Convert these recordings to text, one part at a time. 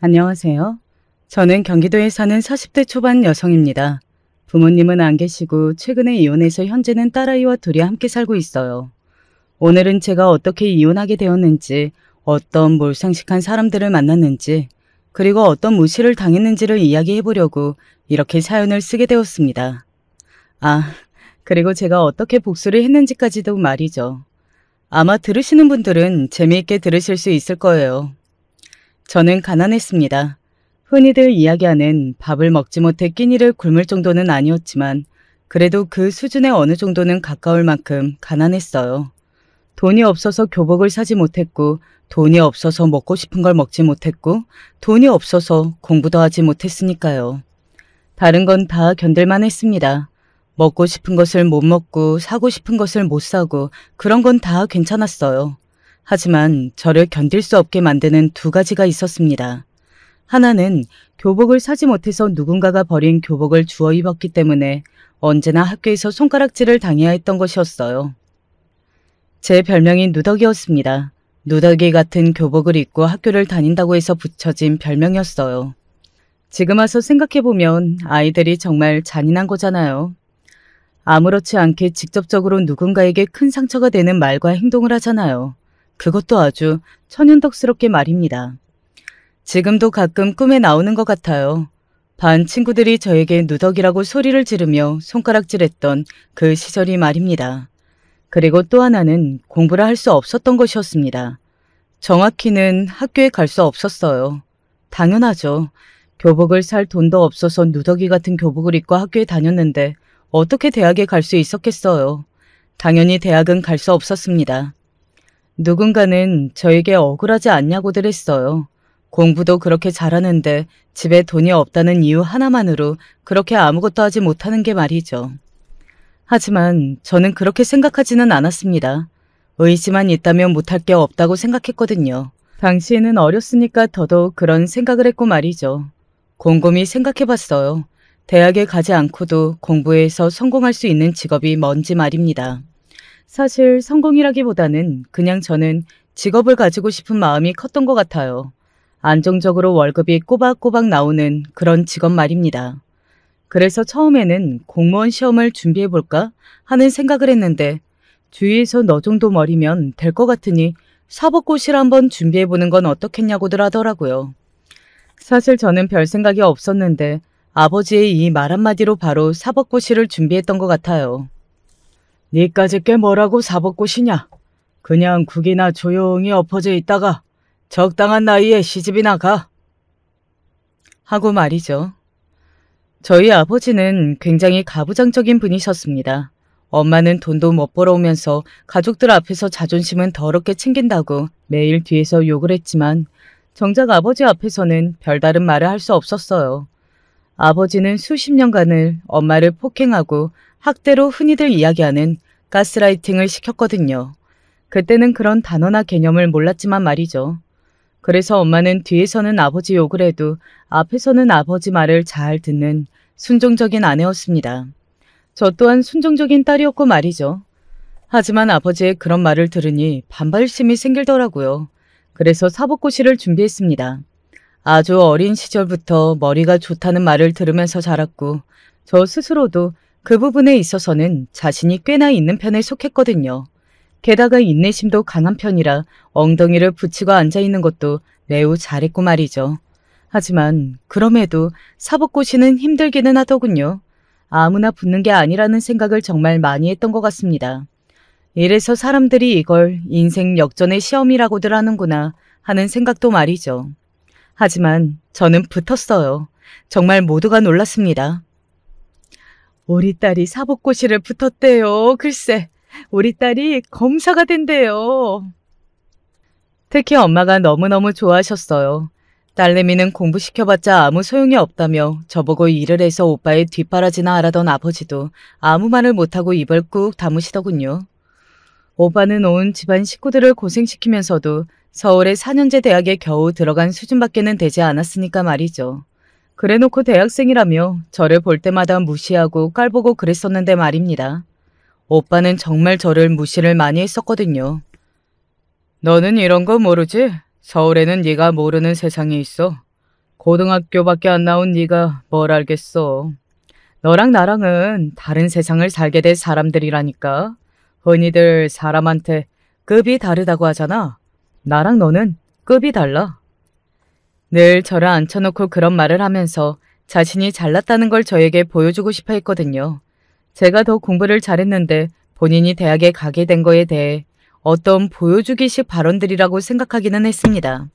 안녕하세요. 저는 경기도에 사는 40대 초반 여성입니다. 부모님은 안 계시고 최근에 이혼해서 현재는 딸아이와 둘이 함께 살고 있어요. 오늘은 제가 어떻게 이혼하게 되었는지, 어떤 몰상식한 사람들을 만났는지, 그리고 어떤 무시를 당했는지를 이야기해 보려고 이렇게 사연을 쓰게 되었습니다. 아, 그리고 제가 어떻게 복수를 했는지까지도 말이죠. 아마 들으시는 분들은 재미있게 들으실 수 있을 거예요. 저는 가난했습니다. 흔히들 이야기하는 밥을 먹지 못해 끼니를 굶을 정도는 아니었지만 그래도 그 수준에 어느 정도는 가까울 만큼 가난했어요. 돈이 없어서 교복을 사지 못했고, 돈이 없어서 먹고 싶은 걸 먹지 못했고, 돈이 없어서 공부도 하지 못했으니까요. 다른 건 다 견딜만 했습니다. 먹고 싶은 것을 못 먹고 사고 싶은 것을 못 사고 그런 건 다 괜찮았어요. 하지만 저를 견딜 수 없게 만드는 두 가지가 있었습니다. 하나는 교복을 사지 못해서 누군가가 버린 교복을 주워 입었기 때문에 언제나 학교에서 손가락질을 당해야 했던 것이었어요. 제 별명이 누더기였습니다. 누더기 같은 교복을 입고 학교를 다닌다고 해서 붙여진 별명이었어요. 지금 와서 생각해보면 아이들이 정말 잔인한 거잖아요. 아무렇지 않게 직접적으로 누군가에게 큰 상처가 되는 말과 행동을 하잖아요. 그것도 아주 천연덕스럽게 말입니다. 지금도 가끔 꿈에 나오는 것 같아요. 반 친구들이 저에게 누더기라고 소리를 지르며 손가락질했던 그 시절이 말입니다. 그리고 또 하나는 공부를 할 수 없었던 것이었습니다. 정확히는 학교에 갈 수 없었어요. 당연하죠. 교복을 살 돈도 없어서 누더기 같은 교복을 입고 학교에 다녔는데 어떻게 대학에 갈 수 있었겠어요. 당연히 대학은 갈 수 없었습니다. 누군가는 저에게 억울하지 않냐고들 했어요. 공부도 그렇게 잘하는데 집에 돈이 없다는 이유 하나만으로 그렇게 아무것도 하지 못하는 게 말이죠. 하지만 저는 그렇게 생각하지는 않았습니다. 의지만 있다면 못할 게 없다고 생각했거든요. 당시에는 어렸으니까 더더욱 그런 생각을 했고 말이죠. 곰곰이 생각해봤어요. 대학에 가지 않고도 공부해서 성공할 수 있는 직업이 뭔지 말입니다. 사실 성공이라기보다는 그냥 저는 직업을 가지고 싶은 마음이 컸던 것 같아요. 안정적으로 월급이 꼬박꼬박 나오는 그런 직업 말입니다. 그래서 처음에는 공무원 시험을 준비해볼까 하는 생각을 했는데 주위에서 너 정도 머리면 될 것 같으니 사법고시를 한번 준비해보는 건 어떻겠냐고들 하더라고요. 사실 저는 별 생각이 없었는데 아버지의 이 말 한마디로 바로 사법고시를 준비했던 것 같아요. 니까짓 게 뭐라고 사법고시냐? 그냥 국이나 조용히 엎어져 있다가 적당한 나이에 시집이나 가. 하고 말이죠. 저희 아버지는 굉장히 가부장적인 분이셨습니다. 엄마는 돈도 못 벌어오면서 가족들 앞에서 자존심은 더럽게 챙긴다고 매일 뒤에서 욕을 했지만 정작 아버지 앞에서는 별다른 말을 할 수 없었어요. 아버지는 수십 년간을 엄마를 폭행하고 학대로 흔히들 이야기하는 가스라이팅을 시켰거든요. 그때는 그런 단어나 개념을 몰랐지만 말이죠. 그래서 엄마는 뒤에서는 아버지 욕을 해도 앞에서는 아버지 말을 잘 듣는 순종적인 아내였습니다. 저 또한 순종적인 딸이었고 말이죠. 하지만 아버지의 그런 말을 들으니 반발심이 생기더라고요. 그래서 사법고시를 준비했습니다. 아주 어린 시절부터 머리가 좋다는 말을 들으면서 자랐고 저 스스로도 그 부분에 있어서는 자신이 꽤나 있는 편에 속했거든요. 게다가 인내심도 강한 편이라 엉덩이를 붙이고 앉아있는 것도 매우 잘했고 말이죠. 하지만 그럼에도 사법고시는 힘들기는 하더군요. 아무나 붙는 게 아니라는 생각을 정말 많이 했던 것 같습니다. 이래서 사람들이 이걸 인생 역전의 시험이라고들 하는구나 하는 생각도 말이죠. 하지만 저는 붙었어요. 정말 모두가 놀랐습니다. 우리 딸이 사법고시를 붙었대요. 글쎄, 우리 딸이 검사가 된대요. 특히 엄마가 너무너무 좋아하셨어요. 딸내미는 공부시켜봤자 아무 소용이 없다며 저보고 일을 해서 오빠의 뒷바라지나 하라던 아버지도 아무 말을 못하고 입을 꾹 다무시더군요. 오빠는 온 집안 식구들을 고생시키면서도 서울의 4년제 대학에 겨우 들어간 수준밖에는 되지 않았으니까 말이죠. 그래놓고 대학생이라며 저를 볼 때마다 무시하고 깔보고 그랬었는데 말입니다. 오빠는 정말 저를 무시를 많이 했었거든요. 너는 이런 거 모르지? 서울에는 네가 모르는 세상이 있어. 고등학교밖에 안 나온 네가 뭘 알겠어. 너랑 나랑은 다른 세상을 살게 될 사람들이라니까. 흔히들 사람한테 급이 다르다고 하잖아. 나랑 너는 급이 달라. 늘 저를 앉혀놓고 그런 말을 하면서 자신이 잘났다는 걸 저에게 보여주고 싶어 했거든요. 제가 더 공부를 잘했는데 본인이 대학에 가게 된 거에 대해 어떤 보여주기식 발언들이라고 생각하기는 했습니다.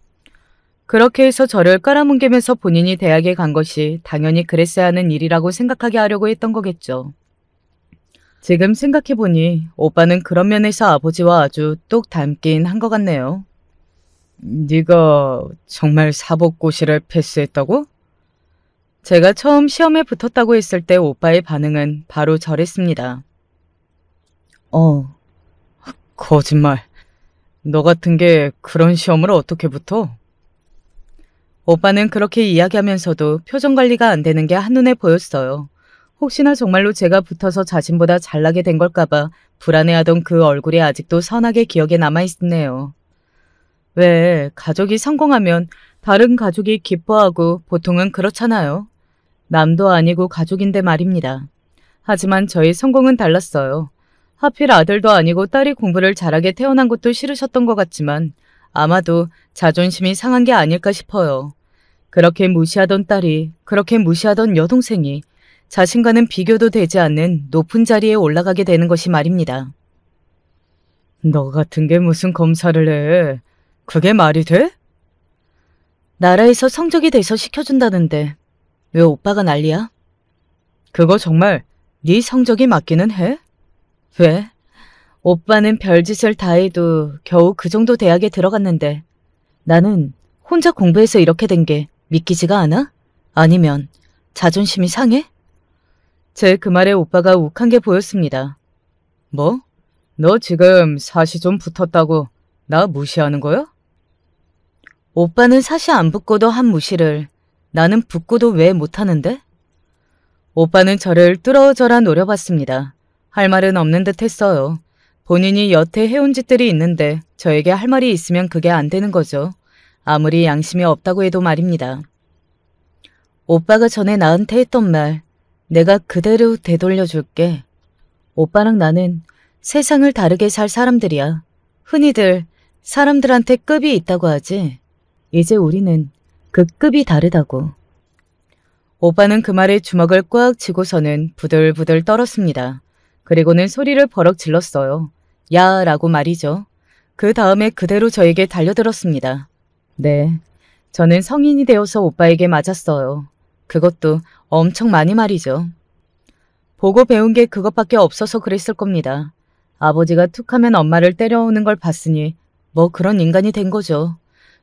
그렇게 해서 저를 깔아뭉개면서 본인이 대학에 간 것이 당연히 그랬어야 하는 일이라고 생각하게 하려고 했던 거겠죠. 지금 생각해보니 오빠는 그런 면에서 아버지와 아주 똑 닮긴 한 것 같네요. 네가 정말 사법고시를 패스했다고? 제가 처음 시험에 붙었다고 했을 때 오빠의 반응은 바로 저랬습니다. 거짓말. 너 같은 게 그런 시험을 어떻게 붙어? 오빠는 그렇게 이야기하면서도 표정 관리가 안 되는 게 한눈에 보였어요. 혹시나 정말로 제가 붙어서 자신보다 잘나게 된 걸까봐 불안해하던 그 얼굴이 아직도 선하게 기억에 남아있네요. 왜 가족이 성공하면 다른 가족이 기뻐하고 보통은 그렇잖아요. 남도 아니고 가족인데 말입니다. 하지만 저희 성공은 달랐어요. 하필 아들도 아니고 딸이 공부를 잘하게 태어난 것도 싫으셨던 것 같지만 아마도 자존심이 상한 게 아닐까 싶어요. 그렇게 무시하던 딸이, 그렇게 무시하던 여동생이 자신과는 비교도 되지 않는 높은 자리에 올라가게 되는 것이 말입니다. 너 같은 게 무슨 검사를 해? 그게 말이 돼? 나라에서 성적이 돼서 시켜준다는데 왜 오빠가 난리야? 그거 정말 네 성적이 맞기는 해? 왜? 오빠는 별짓을 다 해도 겨우 그 정도 대학에 들어갔는데 나는 혼자 공부해서 이렇게 된 게 믿기지가 않아? 아니면 자존심이 상해? 제 그 말에 오빠가 욱한 게 보였습니다. 뭐? 너 지금 사시 좀 붙었다고 나 무시하는 거야? 오빠는 사시 안 붙고도 한 무시를 나는 붙고도 왜 못하는데? 오빠는 저를 뚫어져라 노려봤습니다. 할 말은 없는 듯 했어요. 본인이 여태 해온 짓들이 있는데 저에게 할 말이 있으면 그게 안 되는 거죠. 아무리 양심이 없다고 해도 말입니다. 오빠가 전에 나한테 했던 말 내가 그대로 되돌려줄게. 오빠랑 나는 세상을 다르게 살 사람들이야. 흔히들 사람들한테 급이 있다고 하지. 이제 우리는 그 급이 다르다고. 오빠는 그 말에 주먹을 꽉 쥐고서는 부들부들 떨었습니다. 그리고는 소리를 버럭 질렀어요. 야 라고 말이죠. 그 다음에 그대로 저에게 달려들었습니다. 네, 저는 성인이 되어서 오빠에게 맞았어요. 그것도 엄청 많이 말이죠. 보고 배운 게 그것밖에 없어서 그랬을 겁니다. 아버지가 툭하면 엄마를 때려오는 걸 봤으니 뭐 그런 인간이 된 거죠.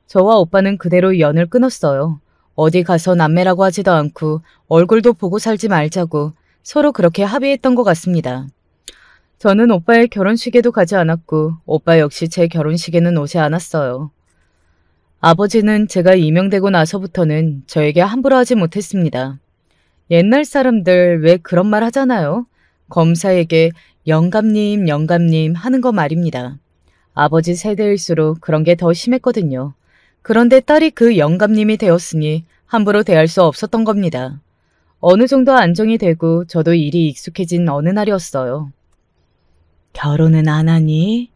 저와 오빠는 그대로 연을 끊었어요. 어디 가서 남매라고 하지도 않고 얼굴도 보고 살지 말자고 서로 그렇게 합의했던 것 같습니다. 저는 오빠의 결혼식에도 가지 않았고 오빠 역시 제 결혼식에는 오지 않았어요. 아버지는 제가 임명되고 나서부터는 저에게 함부로 하지 못했습니다. 옛날 사람들 왜 그런 말 하잖아요. 검사에게 영감님, 영감님 하는 거 말입니다. 아버지 세대일수록 그런 게 더 심했거든요. 그런데 딸이 그 영감님이 되었으니 함부로 대할 수 없었던 겁니다. 어느 정도 안정이 되고 저도 일이 익숙해진 어느 날이었어요. 결혼은 안 하니?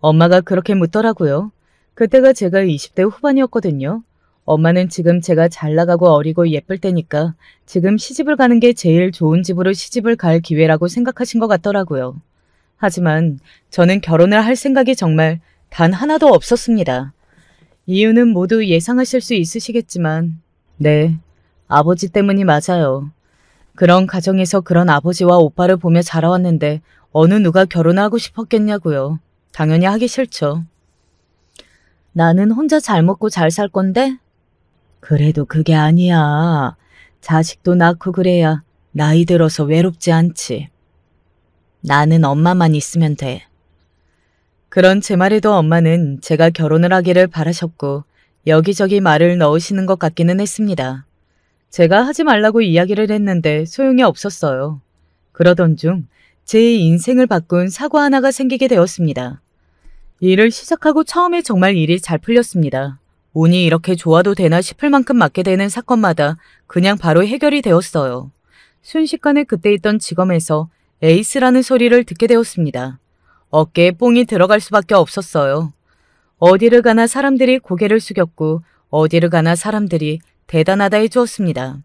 엄마가 그렇게 묻더라고요. 그때가 제가 20대 후반이었거든요. 엄마는 지금 제가 잘 나가고 어리고 예쁠 때니까 지금 시집을 가는 게 제일 좋은 집으로 시집을 갈 기회라고 생각하신 것 같더라고요. 하지만 저는 결혼을 할 생각이 정말 단 하나도 없었습니다. 이유는 모두 예상하실 수 있으시겠지만 네, 아버지 때문이 맞아요. 그런 가정에서 그런 아버지와 오빠를 보며 자라왔는데 어느 누가 결혼을 하고 싶었겠냐고요. 당연히 하기 싫죠. 나는 혼자 잘 먹고 잘 살 건데? 그래도 그게 아니야. 자식도 낳고 그래야 나이 들어서 외롭지 않지. 나는 엄마만 있으면 돼. 그런 제 말에도 엄마는 제가 결혼을 하기를 바라셨고 여기저기 말을 넣으시는 것 같기는 했습니다. 제가 하지 말라고 이야기를 했는데 소용이 없었어요. 그러던 중 제 인생을 바꾼 사고 하나가 생기게 되었습니다. 일을 시작하고 처음에 정말 일이 잘 풀렸습니다. 운이 이렇게 좋아도 되나 싶을 만큼 맞게 되는 사건마다 그냥 바로 해결이 되었어요. 순식간에 그때 있던 직업에서 에이스라는 소리를 듣게 되었습니다. 어깨에 뽕이 들어갈 수밖에 없었어요. 어디를 가나 사람들이 고개를 숙였고 어디를 가나 사람들이 대단하다 해주었습니다.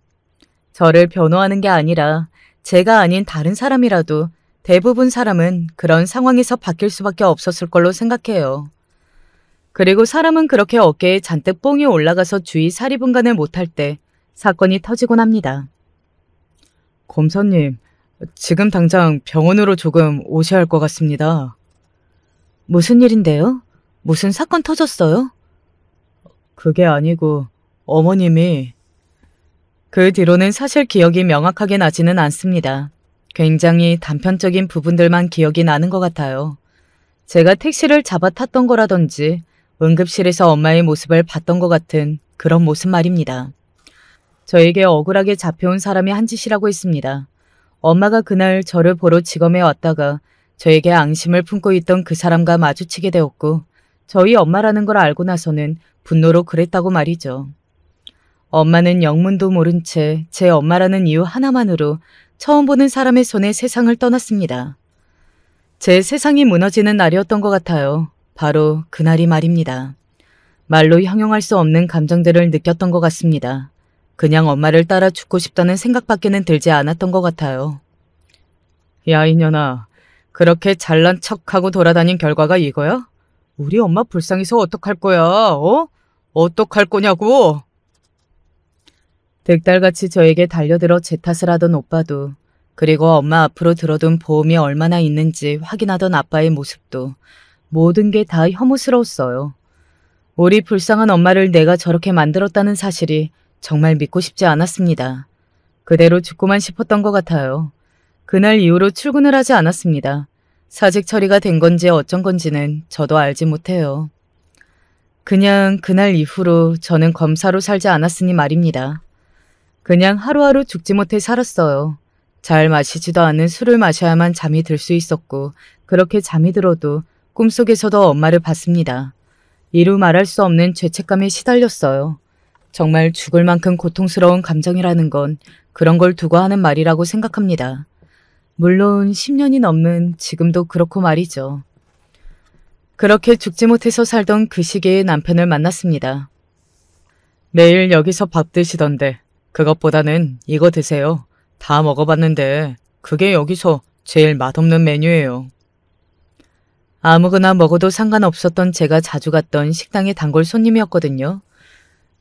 저를 변호하는 게 아니라 제가 아닌 다른 사람이라도 대부분 사람은 그런 상황에서 바뀔 수밖에 없었을 걸로 생각해요. 그리고 사람은 그렇게 어깨에 잔뜩 뽕이 올라가서 주위 사리분간을 못할 때 사건이 터지곤 합니다. 검사님, 지금 당장 병원으로 조금 오셔야 할 것 같습니다. 무슨 일인데요? 무슨 사건 터졌어요? 그게 아니고 어머님이... 그 뒤로는 사실 기억이 명확하게 나지는 않습니다. 굉장히 단편적인 부분들만 기억이 나는 것 같아요. 제가 택시를 잡아 탔던 거라든지 응급실에서 엄마의 모습을 봤던 것 같은 그런 모습 말입니다. 저에게 억울하게 잡혀온 사람이 한 짓이라고 했습니다. 엄마가 그날 저를 보러 지검에 왔다가 저에게 앙심을 품고 있던 그 사람과 마주치게 되었고 저희 엄마라는 걸 알고 나서는 분노로 그랬다고 말이죠. 엄마는 영문도 모른 채 제 엄마라는 이유 하나만으로 처음 보는 사람의 손에 세상을 떠났습니다. 제 세상이 무너지는 날이었던 것 같아요. 바로 그날이 말입니다. 말로 형용할 수 없는 감정들을 느꼈던 것 같습니다. 그냥 엄마를 따라 죽고 싶다는 생각밖에는 들지 않았던 것 같아요. 야, 이년아. 그렇게 잘난 척하고 돌아다닌 결과가 이거야? 우리 엄마 불쌍해서 어떡할 거야, 어? 어떡할 거냐고! 득달같이 저에게 달려들어 제 탓을 하던 오빠도, 그리고 엄마 앞으로 들어둔 보험이 얼마나 있는지 확인하던 아빠의 모습도 모든 게 다 혐오스러웠어요. 우리 불쌍한 엄마를 내가 저렇게 만들었다는 사실이 정말 믿고 싶지 않았습니다. 그대로 죽고만 싶었던 것 같아요. 그날 이후로 출근을 하지 않았습니다. 사직 처리가 된 건지 어쩐 건지는 저도 알지 못해요. 그냥 그날 이후로 저는 검사로 살지 않았으니 말입니다. 그냥 하루하루 죽지 못해 살았어요. 잘 마시지도 않은 술을 마셔야만 잠이 들 수 있었고 그렇게 잠이 들어도 꿈속에서도 엄마를 봤습니다. 이루 말할 수 없는 죄책감에 시달렸어요. 정말 죽을 만큼 고통스러운 감정이라는 건 그런 걸 두고 하는 말이라고 생각합니다. 물론 10년이 넘는 지금도 그렇고 말이죠. 그렇게 죽지 못해서 살던 그 시기에 남편을 만났습니다. 매일 여기서 밥 드시던데 그것보다는 이거 드세요. 다 먹어봤는데 그게 여기서 제일 맛없는 메뉴예요. 아무거나 먹어도 상관없었던 제가 자주 갔던 식당의 단골 손님이었거든요.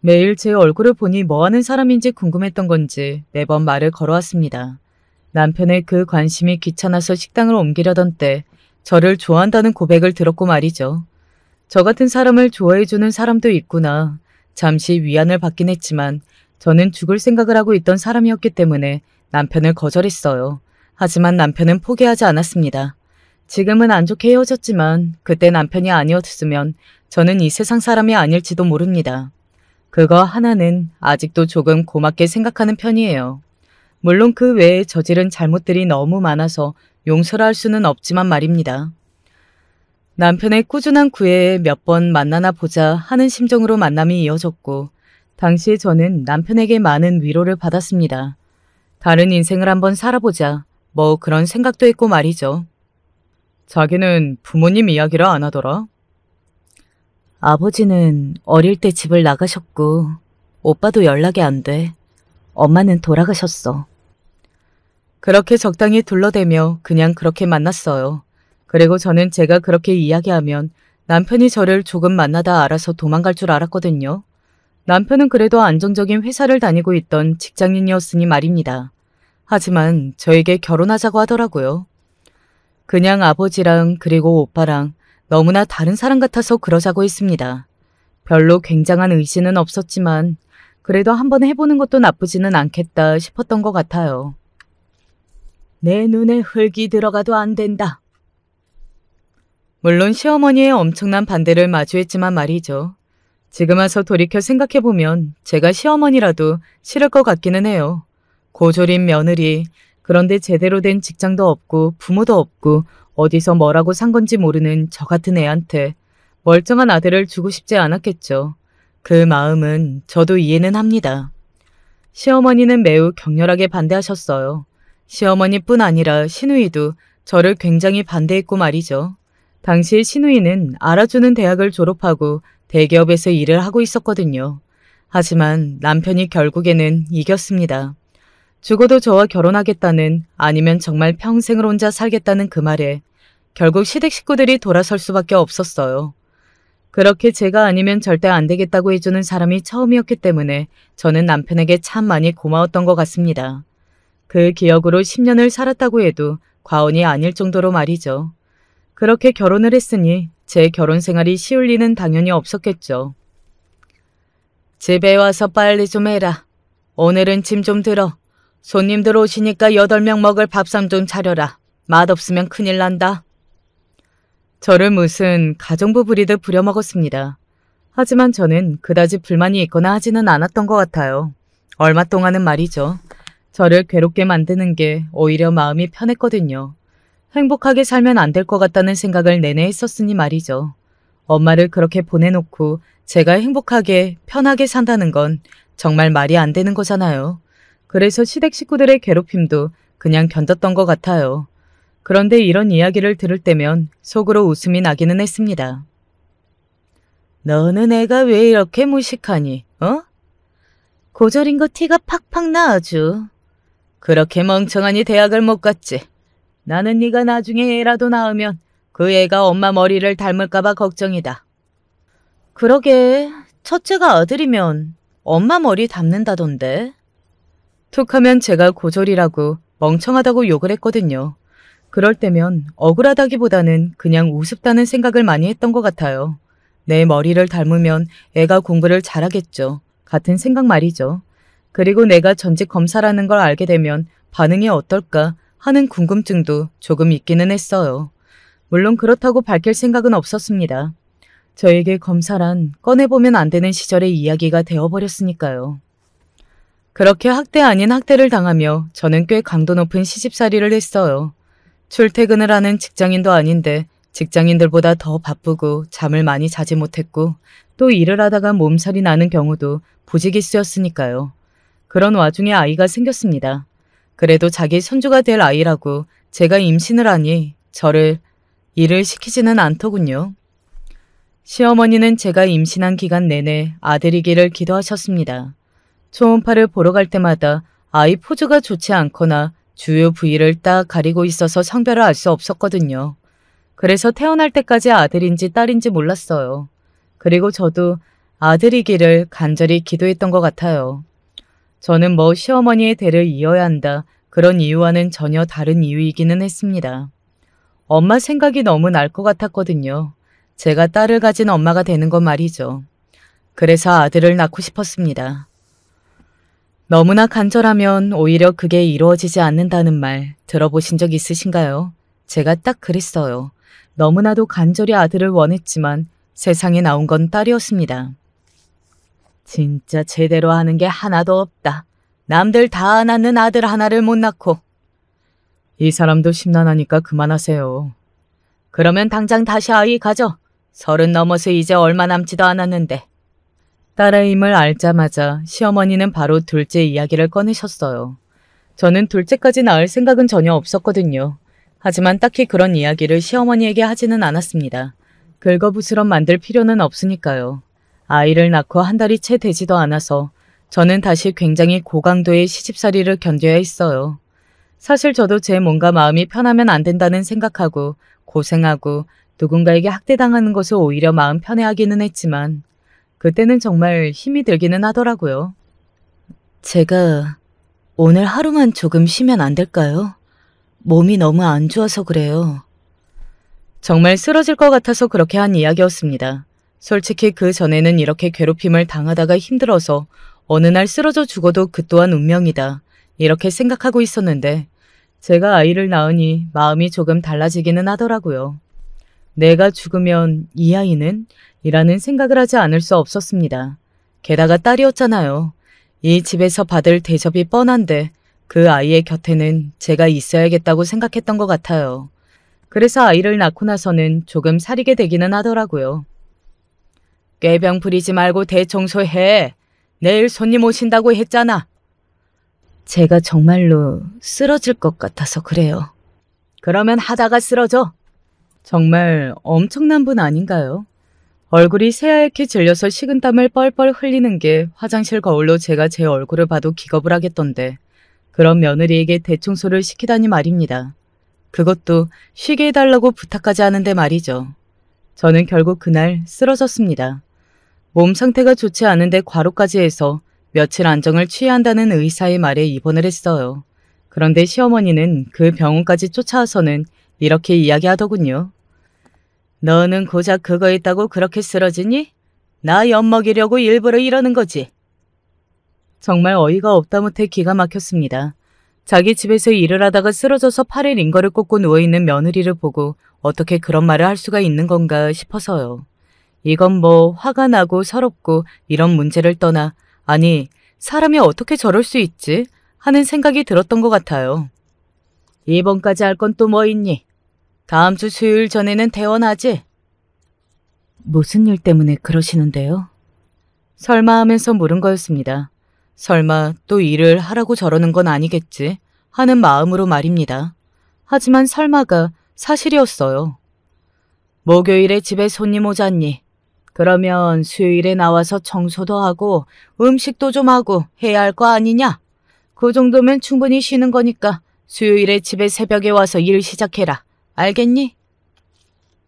매일 제 얼굴을 보니 뭐하는 사람인지 궁금했던 건지 매번 말을 걸어왔습니다. 남편의 그 관심이 귀찮아서 식당을 옮기려던 때 저를 좋아한다는 고백을 들었고 말이죠. 저 같은 사람을 좋아해주는 사람도 있구나. 잠시 위안을 받긴 했지만 저는 죽을 생각을 하고 있던 사람이었기 때문에 남편을 거절했어요. 하지만 남편은 포기하지 않았습니다. 지금은 안 좋게 헤어졌지만 그때 남편이 아니었으면 저는 이 세상 사람이 아닐지도 모릅니다. 그거 하나는 아직도 조금 고맙게 생각하는 편이에요. 물론 그 외에 저지른 잘못들이 너무 많아서 용서를 할 수는 없지만 말입니다. 남편의 꾸준한 구애에 몇 번 만나나 보자 하는 심정으로 만남이 이어졌고 당시에 저는 남편에게 많은 위로를 받았습니다. 다른 인생을 한번 살아보자 뭐 그런 생각도 했고 말이죠. 자기는 부모님 이야기를 안 하더라. 아버지는 어릴 때 집을 나가셨고 오빠도 연락이 안 돼. 엄마는 돌아가셨어. 그렇게 적당히 둘러대며 그냥 그렇게 만났어요. 그리고 저는 제가 그렇게 이야기하면 남편이 저를 조금 만나다 알아서 도망갈 줄 알았거든요. 남편은 그래도 안정적인 회사를 다니고 있던 직장인이었으니 말입니다. 하지만 저에게 결혼하자고 하더라고요. 그냥 아버지랑 그리고 오빠랑 너무나 다른 사람 같아서 그러자고 했습니다. 별로 굉장한 의지는 없었지만 그래도 한번 해보는 것도 나쁘지는 않겠다 싶었던 것 같아요. 내 눈에 흙이 들어가도 안 된다. 물론 시어머니의 엄청난 반대를 마주했지만 말이죠. 지금 와서 돌이켜 생각해보면 제가 시어머니라도 싫을 것 같기는 해요. 고졸인 며느리, 그런데 제대로 된 직장도 없고 부모도 없고 어디서 뭐라고 산 건지 모르는 저 같은 애한테 멀쩡한 아들을 주고 싶지 않았겠죠. 그 마음은 저도 이해는 합니다. 시어머니는 매우 격렬하게 반대하셨어요. 시어머니뿐 아니라 시누이도 저를 굉장히 반대했고 말이죠. 당시 시누이는 알아주는 대학을 졸업하고 대기업에서 일을 하고 있었거든요. 하지만 남편이 결국에는 이겼습니다. 죽어도 저와 결혼하겠다는, 아니면 정말 평생을 혼자 살겠다는 그 말에 결국 시댁 식구들이 돌아설 수밖에 없었어요. 그렇게 제가 아니면 절대 안 되겠다고 해주는 사람이 처음이었기 때문에 저는 남편에게 참 많이 고마웠던 것 같습니다. 그 기억으로 10년을 살았다고 해도 과언이 아닐 정도로 말이죠. 그렇게 결혼을 했으니 제 결혼 생활이 쉬울 리는 당연히 없었겠죠. 집에 와서 빨리 좀 해라. 오늘은 짐 좀 들어. 손님들 오시니까 8명 먹을 밥상 좀 차려라. 맛없으면 큰일 난다. 저를 무슨 가정부 부리듯 부려먹었습니다. 하지만 저는 그다지 불만이 있거나 하지는 않았던 것 같아요. 얼마 동안은 말이죠. 저를 괴롭게 만드는 게 오히려 마음이 편했거든요. 행복하게 살면 안 될 것 같다는 생각을 내내 했었으니 말이죠. 엄마를 그렇게 보내놓고 제가 행복하게 편하게 산다는 건 정말 말이 안 되는 거잖아요. 그래서 시댁 식구들의 괴롭힘도 그냥 견뎠던 것 같아요. 그런데 이런 이야기를 들을 때면 속으로 웃음이 나기는 했습니다. 너는 애가 왜 이렇게 무식하니, 어? 고졸인 거 티가 팍팍 나 아주. 그렇게 멍청하니 대학을 못 갔지. 나는 네가 나중에 애라도 낳으면 그 애가 엄마 머리를 닮을까봐 걱정이다. 그러게, 첫째가 아들이면 엄마 머리 닮는다던데. 툭하면 제가 고졸이라고 멍청하다고 욕을 했거든요. 그럴 때면 억울하다기보다는 그냥 우습다는 생각을 많이 했던 것 같아요. 내 머리를 닮으면 애가 공부를 잘하겠죠. 같은 생각 말이죠. 그리고 내가 전직 검사라는 걸 알게 되면 반응이 어떨까 하는 궁금증도 조금 있기는 했어요. 물론 그렇다고 밝힐 생각은 없었습니다. 저에게 검사란 꺼내보면 안 되는 시절의 이야기가 되어버렸으니까요. 그렇게 학대 아닌 학대를 당하며 저는 꽤 강도 높은 시집살이를 했어요. 출퇴근을 하는 직장인도 아닌데 직장인들보다 더 바쁘고 잠을 많이 자지 못했고 또 일을 하다가 몸살이 나는 경우도 부지기수였으니까요. 그런 와중에 아이가 생겼습니다. 그래도 자기 손주가 될 아이라고 제가 임신을 하니 저를 일을 시키지는 않더군요. 시어머니는 제가 임신한 기간 내내 아들이기를 기도하셨습니다. 초음파를 보러 갈 때마다 아이 포즈가 좋지 않거나 주요 부위를 딱 가리고 있어서 성별을 알 수 없었거든요. 그래서 태어날 때까지 아들인지 딸인지 몰랐어요. 그리고 저도 아들이기를 간절히 기도했던 것 같아요. 저는 뭐 시어머니의 대를 이어야 한다 그런 이유와는 전혀 다른 이유이기는 했습니다. 엄마 생각이 너무 날 것 같았거든요. 제가 딸을 가진 엄마가 되는 건 말이죠. 그래서 아들을 낳고 싶었습니다. 너무나 간절하면 오히려 그게 이루어지지 않는다는 말 들어보신 적 있으신가요? 제가 딱 그랬어요. 너무나도 간절히 아들을 원했지만 세상에 나온 건 딸이었습니다. 진짜 제대로 하는 게 하나도 없다. 남들 다 낳는 아들 하나를 못 낳고. 이 사람도 심란하니까 그만하세요. 그러면 당장 다시 아이 가져. 30 넘어서 이제 얼마 남지도 않았는데. 딸아임을 알자마자 시어머니는 바로 둘째 이야기를 꺼내셨어요. 저는 둘째까지 낳을 생각은 전혀 없었거든요. 하지만 딱히 그런 이야기를 시어머니에게 하지는 않았습니다. 긁어부스럼 만들 필요는 없으니까요. 아이를 낳고 한 달이 채 되지도 않아서 저는 다시 굉장히 고강도의 시집살이를 견뎌야 했어요. 사실 저도 제 몸과 마음이 편하면 안 된다는 생각하고 고생하고 누군가에게 학대당하는 것을 오히려 마음 편해하기는 했지만 그때는 정말 힘이 들기는 하더라고요. 제가 오늘 하루만 조금 쉬면 안 될까요? 몸이 너무 안 좋아서 그래요. 정말 쓰러질 것 같아서 그렇게 한 이야기였습니다. 솔직히 그 전에는 이렇게 괴롭힘을 당하다가 힘들어서 어느 날 쓰러져 죽어도 그 또한 운명이다. 이렇게 생각하고 있었는데 제가 아이를 낳으니 마음이 조금 달라지기는 하더라고요. 내가 죽으면 이 아이는? 이라는 생각을 하지 않을 수 없었습니다. 게다가 딸이었잖아요. 이 집에서 받을 대접이 뻔한데 그 아이의 곁에는 제가 있어야겠다고 생각했던 것 같아요. 그래서 아이를 낳고 나서는 조금 사리게 되기는 하더라고요. 꾀병 부리지 말고 대청소해. 내일 손님 오신다고 했잖아. 제가 정말로 쓰러질 것 같아서 그래요. 그러면 하다가 쓰러져. 정말 엄청난 분 아닌가요? 얼굴이 새하얗게 질려서 식은땀을 뻘뻘 흘리는 게 화장실 거울로 제가 제 얼굴을 봐도 기겁을 하겠던데 그런 며느리에게 대청소를 시키다니 말입니다. 그것도 쉬게 해달라고 부탁하지 않은데 말이죠. 저는 결국 그날 쓰러졌습니다. 몸 상태가 좋지 않은데 과로까지 해서 며칠 안정을 취해야 한다는 의사의 말에 입원을 했어요. 그런데 시어머니는 그 병원까지 쫓아와서는 이렇게 이야기하더군요. 너는 고작 그거 있다고 그렇게 쓰러지니? 나 엿먹이려고 일부러 이러는 거지. 정말 어이가 없다 못해 기가 막혔습니다. 자기 집에서 일을 하다가 쓰러져서 팔에 링거를 꽂고 누워있는 며느리를 보고 어떻게 그런 말을 할 수가 있는 건가 싶어서요. 이건 뭐 화가 나고 서럽고 이런 문제를 떠나 아니 사람이 어떻게 저럴 수 있지? 하는 생각이 들었던 것 같아요. 이번까지 할 건 또 뭐 있니? 다음 주 수요일 전에는 퇴원하지? 무슨 일 때문에 그러시는데요? 설마 하면서 물은 거였습니다. 설마 또 일을 하라고 저러는 건 아니겠지 하는 마음으로 말입니다. 하지만 설마가 사실이었어요. 목요일에 집에 손님 오잖니? 그러면 수요일에 나와서 청소도 하고 음식도 좀 하고 해야 할 거 아니냐? 그 정도면 충분히 쉬는 거니까 수요일에 집에 새벽에 와서 일 시작해라. 알겠니?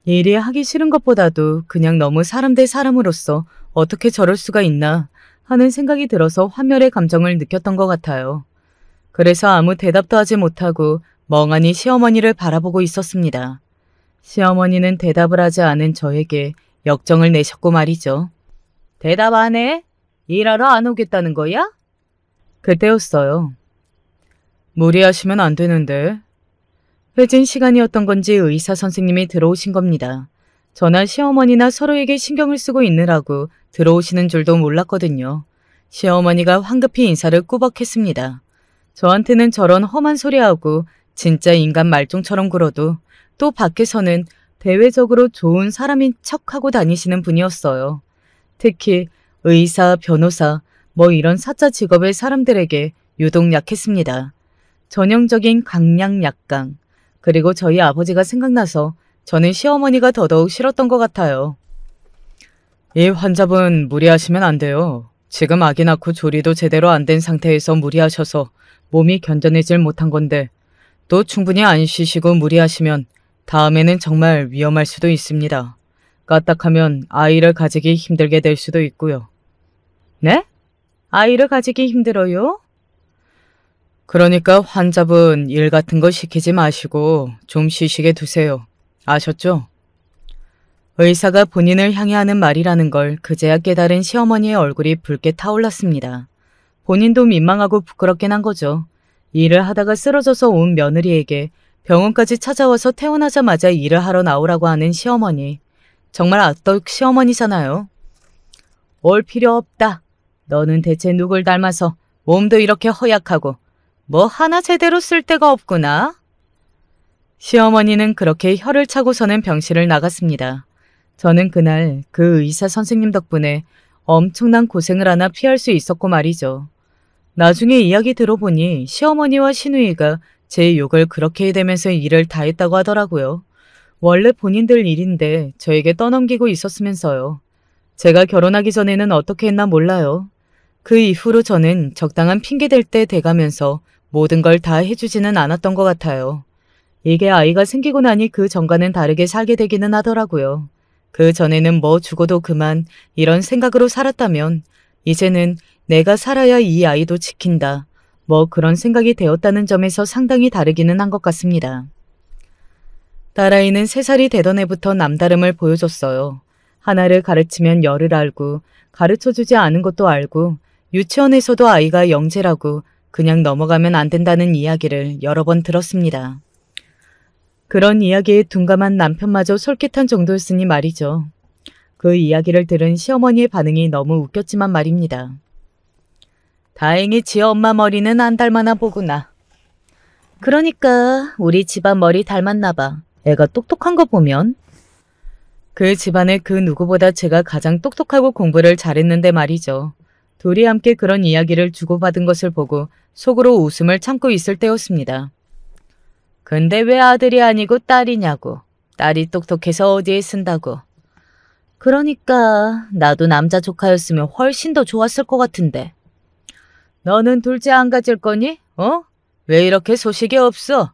일이 하기 싫은 것보다도 그냥 너무 사람 대 사람으로서 어떻게 저럴 수가 있나 하는 생각이 들어서 환멸의 감정을 느꼈던 것 같아요. 그래서 아무 대답도 하지 못하고 멍하니 시어머니를 바라보고 있었습니다. 시어머니는 대답을 하지 않은 저에게 역정을 내셨고 말이죠. 대답 안 해? 일하러 안 오겠다는 거야? 그때였어요. 무리하시면 안 되는데. 회진 시간이었던 건지 의사 선생님이 들어오신 겁니다. 저나 시어머니나 서로에게 신경을 쓰고 있느라고 들어오시는 줄도 몰랐거든요. 시어머니가 황급히 인사를 꾸벅했습니다. 저한테는 저런 험한 소리하고 진짜 인간 말종처럼 굴어도 또 밖에서는 대외적으로 좋은 사람인 척하고 다니시는 분이었어요. 특히 의사, 변호사, 뭐 이런 사자 직업의 사람들에게 유독 약했습니다. 전형적인 강약 약강. 그리고 저희 아버지가 생각나서 저는 시어머니가 더더욱 싫었던 것 같아요. 이 환자분 무리하시면 안 돼요. 지금 아기 낳고 조리도 제대로 안 된 상태에서 무리하셔서 몸이 견뎌내질 못한 건데 또 충분히 안 쉬시고 무리하시면 다음에는 정말 위험할 수도 있습니다. 까딱하면 아이를 가지기 힘들게 될 수도 있고요. 네? 아이를 가지기 힘들어요? 그러니까 환자분 일 같은 거 시키지 마시고 좀 쉬시게 두세요. 아셨죠? 의사가 본인을 향해 하는 말이라는 걸 그제야 깨달은 시어머니의 얼굴이 붉게 타올랐습니다. 본인도 민망하고 부끄럽긴 한 거죠. 일을 하다가 쓰러져서 온 며느리에게 병원까지 찾아와서 퇴원하자마자 일을 하러 나오라고 하는 시어머니. 정말 악덕 시어머니잖아요. 올 필요 없다. 너는 대체 누굴 닮아서 몸도 이렇게 허약하고 뭐 하나 제대로 쓸 데가 없구나. 시어머니는 그렇게 혀를 차고서는 병실을 나갔습니다. 저는 그날 그 의사 선생님 덕분에 엄청난 고생을 하나 피할 수 있었고 말이죠. 나중에 이야기 들어보니 시어머니와 시누이가 제 욕을 그렇게 해대면서 일을 다 했다고 하더라고요. 원래 본인들 일인데 저에게 떠넘기고 있었으면서요. 제가 결혼하기 전에는 어떻게 했나 몰라요. 그 이후로 저는 적당한 핑계댈 때 돼가면서 모든 걸 다 해주지는 않았던 것 같아요. 이게 아이가 생기고 나니 그 전과는 다르게 살게 되기는 하더라고요. 그 전에는 뭐 죽어도 그만 이런 생각으로 살았다면 이제는 내가 살아야 이 아이도 지킨다. 뭐 그런 생각이 되었다는 점에서 상당히 다르기는 한 것 같습니다. 딸아이는 3살이 되던 해부터 남다름을 보여줬어요. 하나를 가르치면 열을 알고 가르쳐주지 않은 것도 알고 유치원에서도 아이가 영재라고 그냥 넘어가면 안 된다는 이야기를 여러 번 들었습니다. 그런 이야기에 둔감한 남편마저 솔깃한 정도였으니 말이죠. 그 이야기를 들은 시어머니의 반응이 너무 웃겼지만 말입니다. 다행히 지 엄마 머리는 안 닮았나 보구나. 그러니까 우리 집안 머리 닮았나 봐. 애가 똑똑한 거 보면. 그 집안의 그 누구보다 제가 가장 똑똑하고 공부를 잘했는데 말이죠. 둘이 함께 그런 이야기를 주고받은 것을 보고 속으로 웃음을 참고 있을 때였습니다. 근데 왜 아들이 아니고 딸이냐고. 딸이 똑똑해서 어디에 쓴다고. 그러니까 나도 남자 조카였으면 훨씬 더 좋았을 것 같은데. 너는 둘째 안 가질 거니? 왜 이렇게 소식이 없어?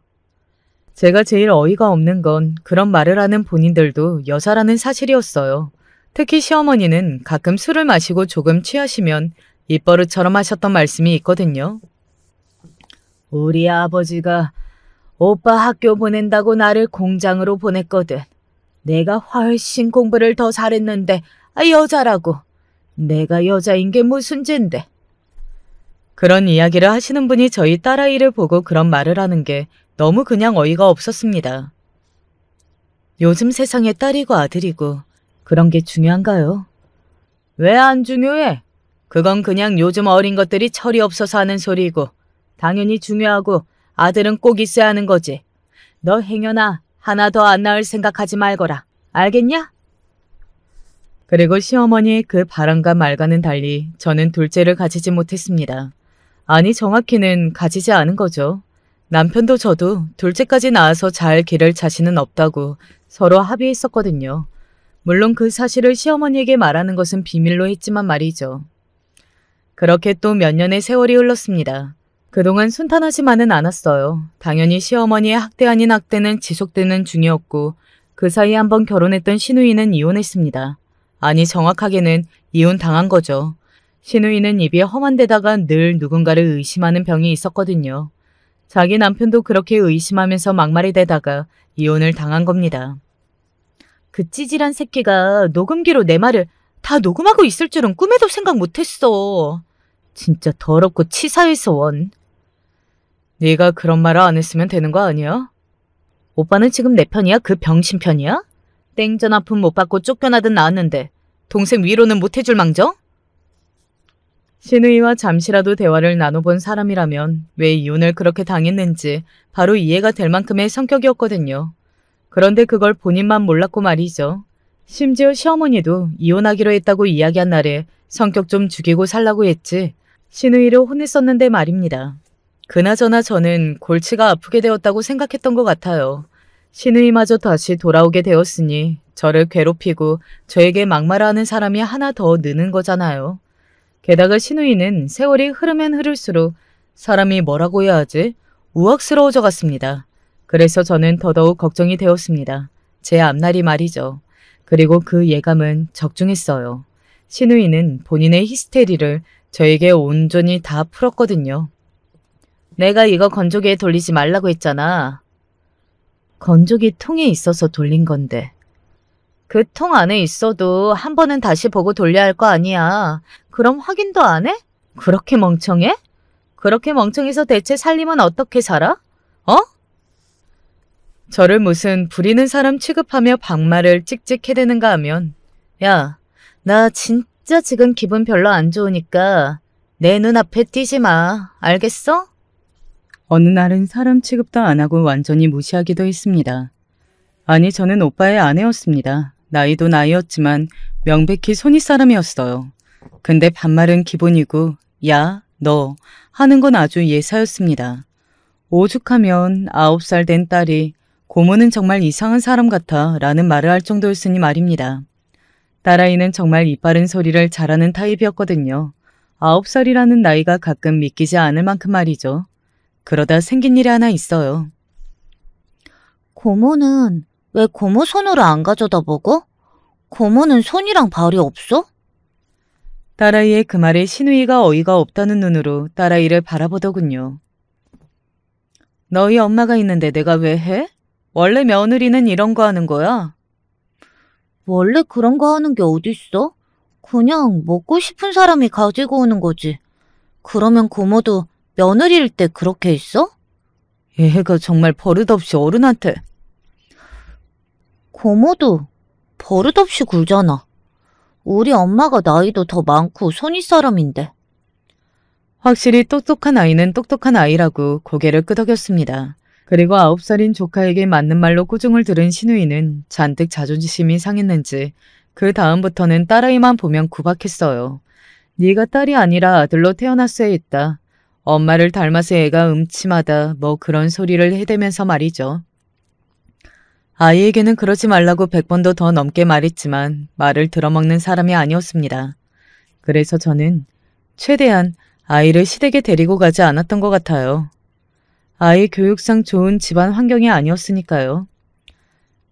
제가 제일 어이가 없는 건 그런 말을 하는 본인들도 여자라는 사실이었어요. 특히 시어머니는 가끔 술을 마시고 조금 취하시면 입버릇처럼 하셨던 말씀이 있거든요. 우리 아버지가 오빠 학교 보낸다고 나를 공장으로 보냈거든. 내가 훨씬 공부를 더 잘했는데 여자라고. 내가 여자인 게 무슨 죄인데. 그런 이야기를 하시는 분이 저희 딸아이를 보고 그런 말을 하는 게 너무 그냥 어이가 없었습니다. 요즘 세상에 딸이고 아들이고 그런 게 중요한가요? 왜 안 중요해? 그건 그냥 요즘 어린 것들이 철이 없어서 하는 소리고 당연히 중요하고 아들은 꼭 있어야 하는 거지. 너 행여나 하나 더 안 낳을 생각하지 말거라. 알겠냐? 그리고 시어머니의 그 바람과 말과는 달리 저는 둘째를 가지지 못했습니다. 아니 정확히는 가지지 않은 거죠. 남편도 저도 둘째까지 낳아서 잘 기를 자신은 없다고 서로 합의했었거든요. 물론 그 사실을 시어머니에게 말하는 것은 비밀로 했지만 말이죠. 그렇게 또 몇 년의 세월이 흘렀습니다. 그동안 순탄하지만은 않았어요. 당연히 시어머니의 학대 아닌 학대는 지속되는 중이었고 그 사이에 한번 결혼했던 시누이는 이혼했습니다. 아니 정확하게는 이혼당한 거죠. 시누이는 입이 험한 데다가 늘 누군가를 의심하는 병이 있었거든요. 자기 남편도 그렇게 의심하면서 막말이 되다가 이혼을 당한 겁니다. 그 찌질한 새끼가 녹음기로 내 말을 다 녹음하고 있을 줄은 꿈에도 생각 못했어. 진짜 더럽고 치사해서 원. 네가 그런 말을 안 했으면 되는 거 아니야? 오빠는 지금 내 편이야? 그 병신 편이야? 땡전 아픔 못 받고 쫓겨나듯 나왔는데 동생 위로는 못 해줄 망정? 시누이와 잠시라도 대화를 나눠본 사람이라면 왜 이혼을 그렇게 당했는지 바로 이해가 될 만큼의 성격이었거든요. 그런데 그걸 본인만 몰랐고 말이죠. 심지어 시어머니도 이혼하기로 했다고 이야기한 날에 성격 좀 죽이고 살라고 했지 시누이를 혼냈었는데 말입니다. 그나저나 저는 골치가 아프게 되었다고 생각했던 것 같아요. 시누이마저 다시 돌아오게 되었으니 저를 괴롭히고 저에게 막말하는 사람이 하나 더 느는 거잖아요. 게다가 시누이는 세월이 흐르면 흐를수록 사람이 뭐라고 해야 하지? 우악스러워져 갔습니다. 그래서 저는 더더욱 걱정이 되었습니다. 제 앞날이 말이죠. 그리고 그 예감은 적중했어요. 시누이는 본인의 히스테리를 저에게 온전히 다 풀었거든요. 내가 이거 건조기에 돌리지 말라고 했잖아. 건조기 통에 있어서 돌린 건데. 그 통 안에 있어도 한 번은 다시 보고 돌려야 할 거 아니야. 그럼 확인도 안 해? 그렇게 멍청해? 그렇게 멍청해서 대체 살림은 어떻게 살아? 저를 무슨 부리는 사람 취급하며 방말을 찍찍 해대는가 하면 야, 나 진짜 지금 기분 별로 안 좋으니까 내 눈앞에 띄지 마. 알겠어? 어느 날은 사람 취급도 안 하고 완전히 무시하기도 했습니다. 아니 저는 오빠의 아내였습니다. 나이도 나이였지만 명백히 손윗사람이었어요. 근데 반말은 기본이고 야, 너 하는 건 아주 예사였습니다. 오죽하면 9살 된 딸이 고모는 정말 이상한 사람 같아 라는 말을 할 정도였으니 말입니다. 딸아이는 정말 이빠른 소리를 잘하는 타입이었거든요. 9살이라는 나이가 가끔 믿기지 않을 만큼 말이죠. 그러다 생긴 일이 하나 있어요. 고모는 왜 고모 손으로 안 가져다 먹어? 고모는 손이랑 발이 없어? 딸아이의 그 말에 시누이가 어이가 없다는 눈으로 딸아이를 바라보더군요. 너희 엄마가 있는데 내가 왜 해? 원래 며느리는 이런 거 하는 거야? 원래 그런 거 하는 게 어딨어? 그냥 먹고 싶은 사람이 가지고 오는 거지. 그러면 고모도 며느리일 때 그렇게 했어? 얘가 정말 버릇없이 어른한테. 고모도 버릇없이 굴잖아. 우리 엄마가 나이도 더 많고 손윗사람인데. 확실히 똑똑한 아이는 똑똑한 아이라고 고개를 끄덕였습니다. 그리고 9살인 조카에게 맞는 말로 꾸중을 들은 신우이는 잔뜩 자존심이 상했는지 그 다음부터는 딸아이만 보면 구박했어요. 네가 딸이 아니라 아들로 태어났어야 했다. 엄마를 닮아서 애가 음침하다 뭐 그런 소리를 해대면서 말이죠. 아이에게는 그러지 말라고 100번도 더 넘게 말했지만 말을 들어먹는 사람이 아니었습니다. 그래서 저는 최대한 아이를 시댁에 데리고 가지 않았던 것 같아요. 아이 교육상 좋은 집안 환경이 아니었으니까요.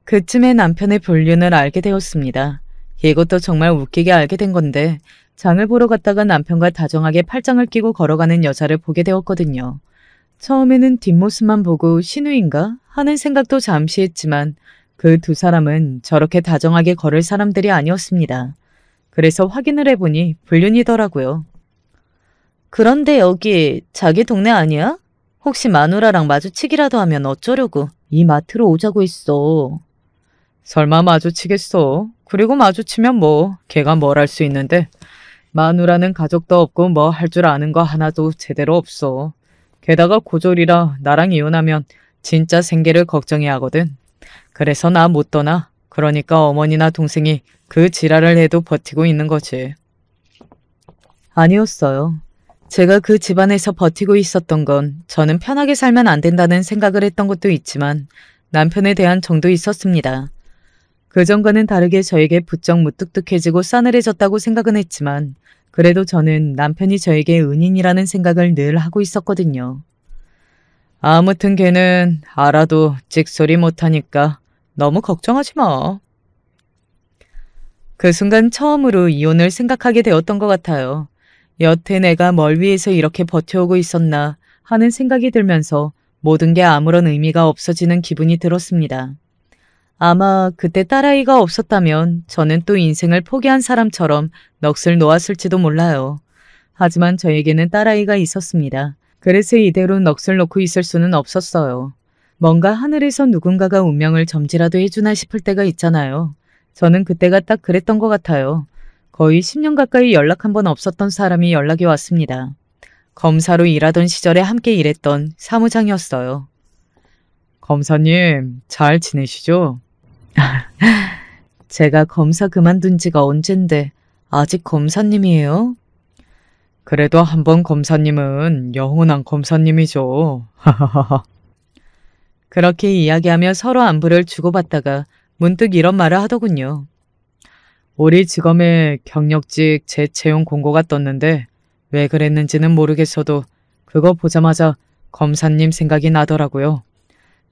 그쯤에 남편의 불륜을 알게 되었습니다. 이것도 정말 웃기게 알게 된 건데 장을 보러 갔다가 남편과 다정하게 팔짱을 끼고 걸어가는 여자를 보게 되었거든요. 처음에는 뒷모습만 보고 신우인가 하는 생각도 잠시 했지만 그 두 사람은 저렇게 다정하게 걸을 사람들이 아니었습니다. 그래서 확인을 해보니 불륜이더라고요. 그런데 여기 자기 동네 아니야? 혹시 마누라랑 마주치기라도 하면 어쩌려고 이 마트로 오자고 했어. 설마 마주치겠어. 그리고 마주치면 뭐 걔가 뭘 할 수 있는데. 마누라는 가족도 없고 뭐 할 줄 아는 거 하나도 제대로 없어. 게다가 고졸이라 나랑 이혼하면 진짜 생계를 걱정해야 하거든. 그래서 나 못 떠나. 그러니까 어머니나 동생이 그 지랄을 해도 버티고 있는 거지. 아니었어요. 제가 그 집안에서 버티고 있었던 건 저는 편하게 살면 안 된다는 생각을 했던 것도 있지만 남편에 대한 정도 있었습니다. 그전과는 다르게 저에게 부쩍 무뚝뚝해지고 싸늘해졌다고 생각은 했지만 그래도 저는 남편이 저에게 은인이라는 생각을 늘 하고 있었거든요. 아무튼 걔는 알아도 찍소리 못하니까 너무 걱정하지 마. 그 순간 처음으로 이혼을 생각하게 되었던 것 같아요. 여태 내가 뭘 위해서 이렇게 버텨오고 있었나 하는 생각이 들면서 모든 게 아무런 의미가 없어지는 기분이 들었습니다. 아마 그때 딸아이가 없었다면 저는 또 인생을 포기한 사람처럼 넋을 놓았을지도 몰라요. 하지만 저에게는 딸아이가 있었습니다. 그래서 이대로 넋을 놓고 있을 수는 없었어요. 뭔가 하늘에서 누군가가 운명을 점지라도 해주나 싶을 때가 있잖아요. 저는 그때가 딱 그랬던 것 같아요. 거의 10년 가까이 연락 한 번 없었던 사람이 연락이 왔습니다. 검사로 일하던 시절에 함께 일했던 사무장이었어요. 검사님, 잘 지내시죠? 제가 검사 그만둔 지가 언젠데 아직 검사님이에요? 그래도 한 번 검사님은 영원한 검사님이죠. 그렇게 이야기하며 서로 안부를 주고받다가 문득 이런 말을 하더군요. 우리 지검에 경력직 재채용 공고가 떴는데 왜 그랬는지는 모르겠어도 그거 보자마자 검사님 생각이 나더라고요.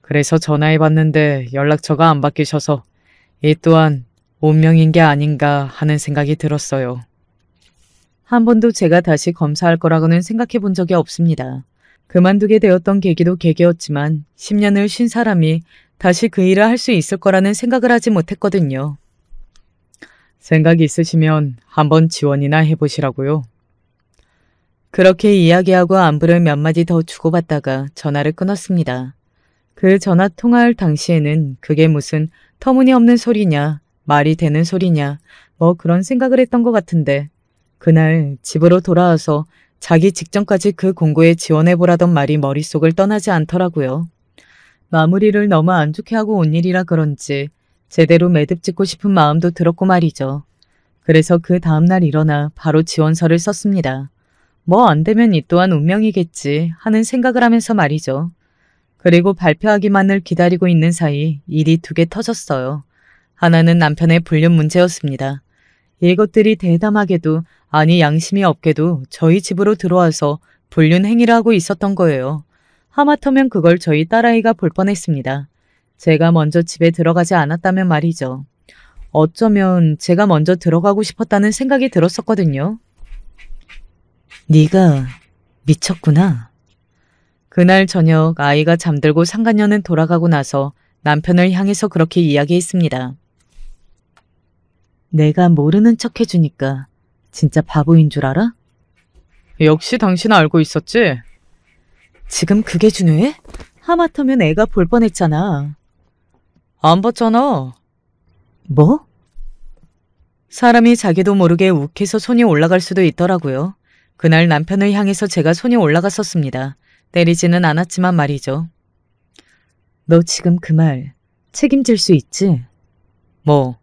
그래서 전화해봤는데 연락처가 안 바뀌셔서 이 또한 운명인 게 아닌가 하는 생각이 들었어요. 한 번도 제가 다시 검사할 거라고는 생각해 본 적이 없습니다. 그만두게 되었던 계기도 계기였지만 10년을 쉰 사람이 다시 그 일을 할 수 있을 거라는 생각을 하지 못했거든요. 생각 있으시면 한번 지원이나 해보시라고요. 그렇게 이야기하고 안부를 몇 마디 더 주고받다가 전화를 끊었습니다. 그 전화 통화할 당시에는 그게 무슨 터무니없는 소리냐, 말이 되는 소리냐, 뭐 그런 생각을 했던 것 같은데 그날 집으로 돌아와서 자기 직전까지 그 공고에 지원해보라던 말이 머릿속을 떠나지 않더라고요. 마무리를 너무 안 좋게 하고 온 일이라 그런지 제대로 매듭 짓고 싶은 마음도 들었고 말이죠. 그래서 그 다음날 일어나 바로 지원서를 썼습니다. 뭐 안 되면 이 또한 운명이겠지 하는 생각을 하면서 말이죠. 그리고 발표하기만을 기다리고 있는 사이 일이 두 개 터졌어요. 하나는 남편의 불륜 문제였습니다. 이것들이 대담하게도 아니 양심이 없게도 저희 집으로 들어와서 불륜 행위를 하고 있었던 거예요. 하마터면 그걸 저희 딸아이가 볼 뻔했습니다. 제가 먼저 집에 들어가지 않았다면 말이죠. 어쩌면 제가 먼저 들어가고 싶었다는 생각이 들었었거든요. 네가 미쳤구나. 그날 저녁 아이가 잠들고 상간녀는 돌아가고 나서 남편을 향해서 그렇게 이야기했습니다. 내가 모르는 척 해주니까 진짜 바보인 줄 알아? 역시 당신 알고 있었지? 지금 그게 중요해? 하마터면 애가 볼 뻔했잖아. 안 봤잖아. 뭐? 사람이 자기도 모르게 욱해서 손이 올라갈 수도 있더라고요. 그날 남편을 향해서 제가 손이 올라갔었습니다. 때리지는 않았지만 말이죠. 너 지금 그 말 책임질 수 있지? 뭐,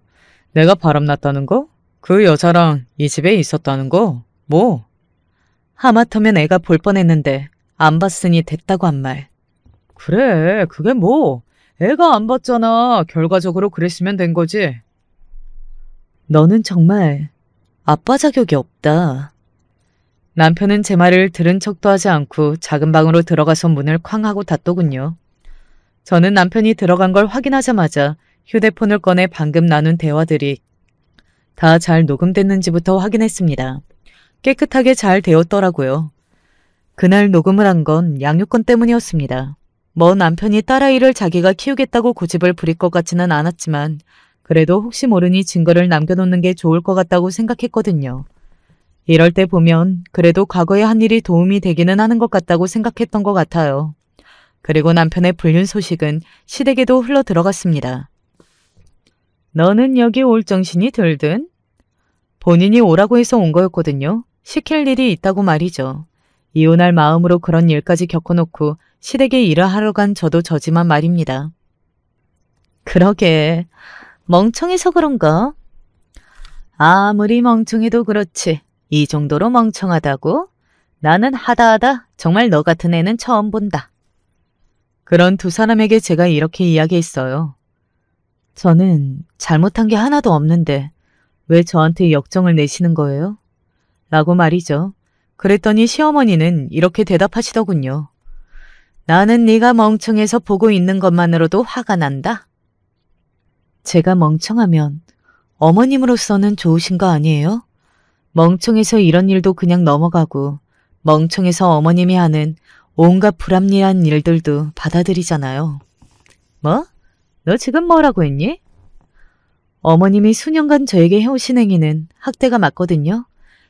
내가 바람났다는 거? 그 여자랑 이 집에 있었다는 거? 뭐? 하마터면 애가 볼 뻔했는데 안 봤으니 됐다고 한 말. 그래, 그게 뭐? 애가 안 봤잖아. 결과적으로 그랬으면 된 거지. 너는 정말 아빠 자격이 없다. 남편은 제 말을 들은 척도 하지 않고 작은 방으로 들어가서 문을 쾅 하고 닫더군요. 저는 남편이 들어간 걸 확인하자마자 휴대폰을 꺼내 방금 나눈 대화들이 다 잘 녹음됐는지부터 확인했습니다. 깨끗하게 잘 되었더라고요. 그날 녹음을 한 건 양육권 때문이었습니다. 뭐 남편이 딸아이를 자기가 키우겠다고 고집을 부릴 것 같지는 않았지만 그래도 혹시 모르니 증거를 남겨놓는 게 좋을 것 같다고 생각했거든요. 이럴 때 보면 그래도 과거에 한 일이 도움이 되기는 하는 것 같다고 생각했던 것 같아요. 그리고 남편의 불륜 소식은 시댁에도 흘러 들어갔습니다. 너는 여기 올 정신이 들든? 본인이 오라고 해서 온 거였거든요. 시킬 일이 있다고 말이죠. 이혼할 마음으로 그런 일까지 겪어놓고 시댁에 일을 하러 간 저도 저지만 말입니다. 그러게, 멍청해서 그런가? 아무리 멍청해도 그렇지. 이 정도로 멍청하다고? 나는 하다하다 정말 너 같은 애는 처음 본다. 그런 두 사람에게 제가 이렇게 이야기했어요. 저는 잘못한 게 하나도 없는데 왜 저한테 역정을 내시는 거예요? 라고 말이죠. 그랬더니 시어머니는 이렇게 대답하시더군요. 나는 네가 멍청해서 보고 있는 것만으로도 화가 난다. 제가 멍청하면 어머님으로서는 좋으신 거 아니에요? 멍청해서 이런 일도 그냥 넘어가고 멍청해서 어머님이 하는 온갖 불합리한 일들도 받아들이잖아요. 뭐? 너 지금 뭐라고 했니? 어머님이 수년간 저에게 해오신 행위는 학대가 맞거든요.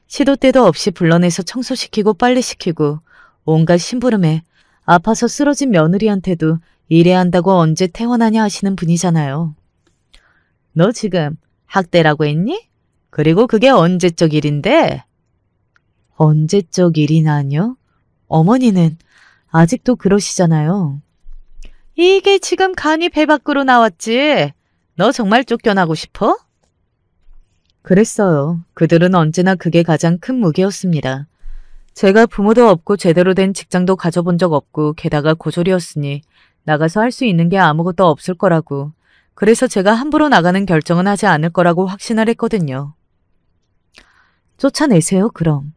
시도 때도 없이 불러내서 청소시키고 빨래시키고 온갖 심부름에 아파서 쓰러진 며느리한테도 일해야 한다고 언제 퇴원하냐 하시는 분이잖아요. 너 지금 학대라고 했니? 그리고 그게 언제적 일인데? 언제적 일이나요? 어머니는 아직도 그러시잖아요. 이게 지금 간이 배 밖으로 나왔지. 너 정말 쫓겨나고 싶어? 그랬어요. 그들은 언제나 그게 가장 큰 무게였습니다. 제가 부모도 없고 제대로 된 직장도 가져본 적 없고 게다가 고졸이었으니 나가서 할 수 있는 게 아무것도 없을 거라고. 그래서 제가 함부로 나가는 결정은 하지 않을 거라고 확신을 했거든요. 쫓아내세요, 그럼.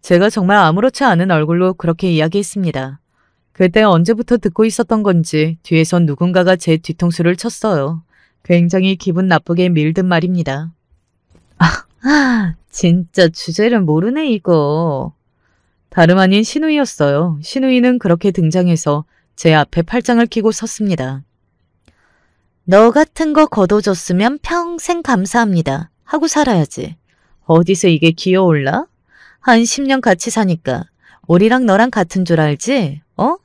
제가 정말 아무렇지 않은 얼굴로 그렇게 이야기했습니다. 그때 언제부터 듣고 있었던 건지 뒤에선 누군가가 제 뒤통수를 쳤어요. 굉장히 기분 나쁘게 밀든 말입니다. 진짜 주제를 모르네 이거. 다름 아닌 신우이였어요. 신우이는 그렇게 등장해서 제 앞에 팔짱을 끼고 섰습니다. 너 같은 거 거둬줬으면 평생 감사합니다. 하고 살아야지. 어디서 이게 기어올라? 한 10년 같이 사니까 우리랑 너랑 같은 줄 알지? 어?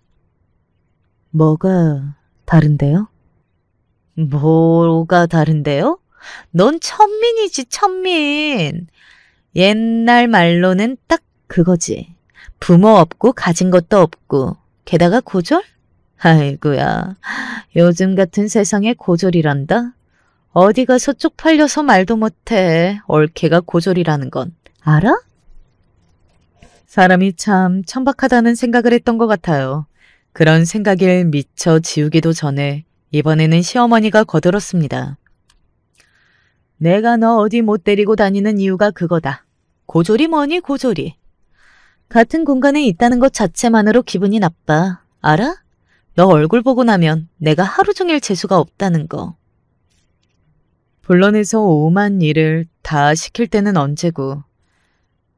뭐가 다른데요? 뭐가 다른데요? 넌 천민이지, 천민. 옛날 말로는 딱 그거지. 부모 없고 가진 것도 없고 게다가 고졸? 아이고야, 요즘 같은 세상에 고졸이란다? 어디 가서 쪽팔려서 말도 못해. 올케가 고졸이라는 건 알아? 사람이 참 천박하다는 생각을 했던 것 같아요. 그런 생각을 미처 지우기도 전에 이번에는 시어머니가 거들었습니다. 내가 너 어디 못 데리고 다니는 이유가 그거다. 고졸이 뭐니 고졸이. 같은 공간에 있다는 것 자체만으로 기분이 나빠. 알아? 너 얼굴 보고 나면 내가 하루 종일 재수가 없다는 거. 불러내서 오만 일을 다 시킬 때는 언제고.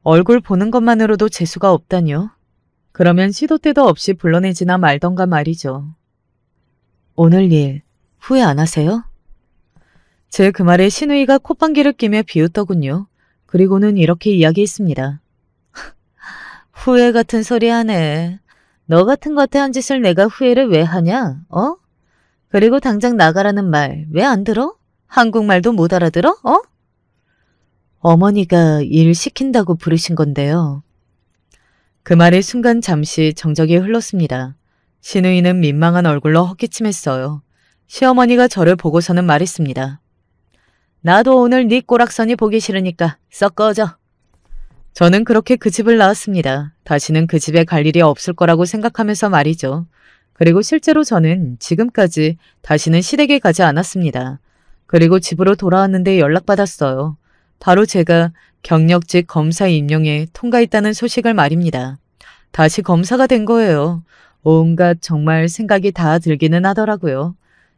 얼굴 보는 것만으로도 재수가 없다뇨. 그러면 시도 때도 없이 불러내지나 말던가 말이죠. 오늘 일 후회 안 하세요? 제 그 말에 신우이가 콧방귀를 끼며 비웃더군요. 그리고는 이렇게 이야기했습니다. 후회 같은 소리 하네. 너 같은 거태한 짓을 내가 후회를 왜 하냐? 어? 그리고 당장 나가라는 말 왜 안 들어? 한국말도 못 알아들어? 어? 어머니가 일 시킨다고 부르신 건데요. 그 말에 순간 잠시 정적이 흘렀습니다. 신우이는 민망한 얼굴로 헛기침했어요. 시어머니가 저를 보고서는 말했습니다. 나도 오늘 네 꼬락선이 보기 싫으니까 썩 꺼져. 저는 그렇게 그 집을 나왔습니다. 다시는 그 집에 갈 일이 없을 거라고 생각하면서 말이죠. 그리고 실제로 저는 지금까지 다시는 시댁에 가지 않았습니다. 그리고 집으로 돌아왔는데 연락받았어요. 바로 제가 경력직 검사 임용에 통과했다는 소식을 말입니다. 다시 검사가 된 거예요. 온갖 정말 생각이 다 들기는 하더라고요.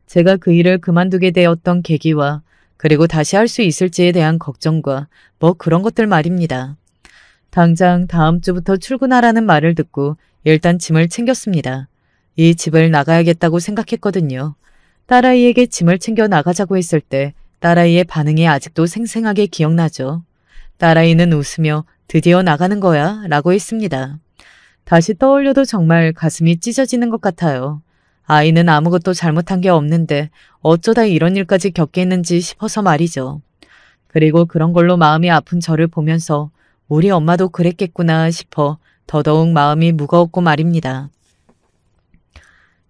제가 그 일을 그만두게 되었던 계기와 그리고 다시 할 수 있을지에 대한 걱정과 뭐 그런 것들 말입니다. 당장 다음 주부터 출근하라는 말을 듣고 일단 짐을 챙겼습니다. 이 집을 나가야겠다고 생각했거든요. 딸아이에게 짐을 챙겨 나가자고 했을 때 딸아이의 반응이 아직도 생생하게 기억나죠. 딸아이는 웃으며 드디어 나가는 거야 라고 했습니다. 다시 떠올려도 정말 가슴이 찢어지는 것 같아요. 아이는 아무것도 잘못한 게 없는데 어쩌다 이런 일까지 겪게 했는지 싶어서 말이죠. 그리고 그런 걸로 마음이 아픈 저를 보면서 우리 엄마도 그랬겠구나 싶어 더더욱 마음이 무거웠고 말입니다.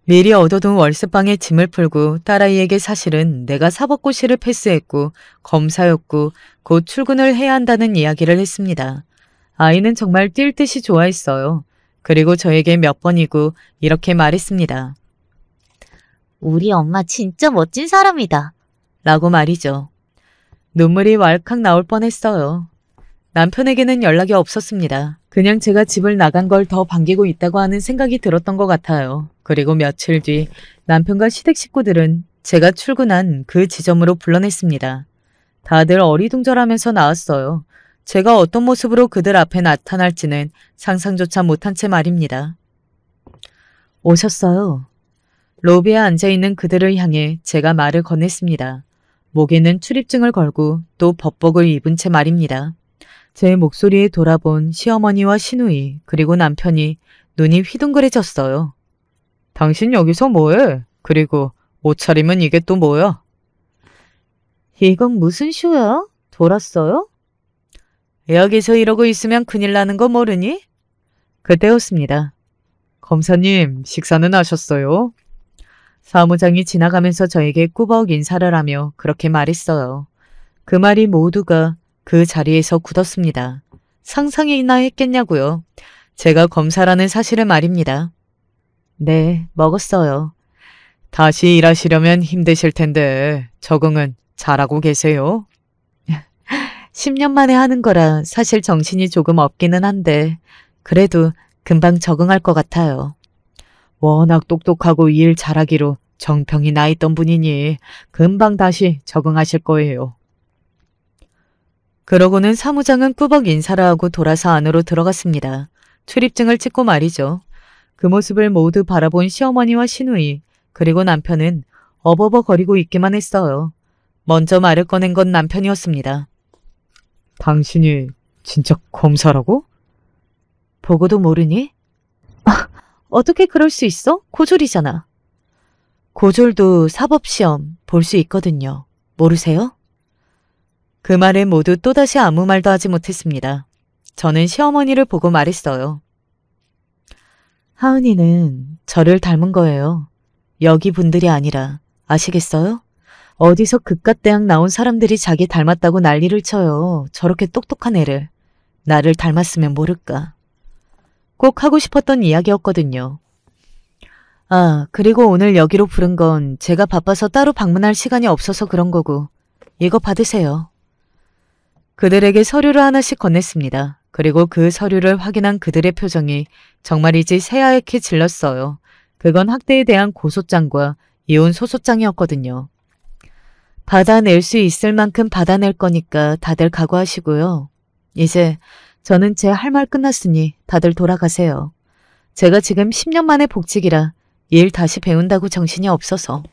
미리 얻어둔 월세방에 짐을 풀고 딸아이에게 사실은 내가 사법고시를 패스했고 검사였고 곧 출근을 해야 한다는 이야기를 했습니다. 아이는 정말 뛸 듯이 좋아했어요. 그리고 저에게 몇 번이고 이렇게 말했습니다. 우리 엄마 진짜 멋진 사람이다. 라고 말이죠. 눈물이 왈칵 나올 뻔했어요. 남편에게는 연락이 없었습니다. 그냥 제가 집을 나간 걸 더 반기고 있다고 하는 생각이 들었던 것 같아요. 그리고 며칠 뒤 남편과 시댁 식구들은 제가 출근한 그 지점으로 불러냈습니다. 다들 어리둥절하면서 나왔어요. 제가 어떤 모습으로 그들 앞에 나타날지는 상상조차 못한 채 말입니다. 오셨어요. 로비에 앉아있는 그들을 향해 제가 말을 건넸습니다. 목에는 출입증을 걸고 또 법복을 입은 채 말입니다. 제 목소리에 돌아본 시어머니와 시누이 그리고 남편이 눈이 휘둥그레졌어요. 당신 여기서 뭐해? 그리고 옷차림은 이게 또 뭐야? 이건 무슨 쇼야? 돌았어요? 여기서 이러고 있으면 큰일 나는 거 모르니? 그때였습니다. 검사님, 식사는 하셨어요? 사무장이 지나가면서 저에게 꾸벅 인사를 하며 그렇게 말했어요. 그 말이 모두가 그 자리에서 굳었습니다. 상상이나 했겠냐고요. 제가 검사라는 사실을 말입니다. 네, 먹었어요. 다시 일하시려면 힘드실 텐데 적응은 잘하고 계세요? 10년 만에 하는 거라 사실 정신이 조금 없기는 한데 그래도 금방 적응할 것 같아요. 워낙 똑똑하고 일 잘하기로 정평이 나 있던 분이니 금방 다시 적응하실 거예요. 그러고는 사무장은 꾸벅 인사를 하고 돌아서 안으로 들어갔습니다. 출입증을 찍고 말이죠. 그 모습을 모두 바라본 시어머니와 시누이 그리고 남편은 어버버거리고 있기만 했어요. 먼저 말을 꺼낸 건 남편이었습니다. 당신이 진짜 검사라고? 보고도 모르니? 어떻게 그럴 수 있어? 고졸이잖아. 고졸도 사법시험 볼 수 있거든요. 모르세요? 그 말에 모두 또다시 아무 말도 하지 못했습니다. 저는 시어머니를 보고 말했어요. 하은이는 저를 닮은 거예요. 여기 분들이 아니라 아시겠어요? 어디서 그깟대학 나온 사람들이 자기 닮았다고 난리를 쳐요. 저렇게 똑똑한 애를. 나를 닮았으면 모를까. 꼭 하고 싶었던 이야기였거든요. 아, 그리고 오늘 여기로 부른 건 제가 바빠서 따로 방문할 시간이 없어서 그런 거고 이거 받으세요. 그들에게 서류를 하나씩 건넸습니다. 그리고 그 서류를 확인한 그들의 표정이 정말이지 새하얗게 질렀어요. 그건 학대에 대한 고소장과 이혼 소소장이었거든요. 받아낼 수 있을 만큼 받아낼 거니까 다들 각오하시고요. 이제 저는 제 할 말 끝났으니 다들 돌아가세요. 제가 지금 10년 만에 복직이라 일 다시 배운다고 정신이 없어서.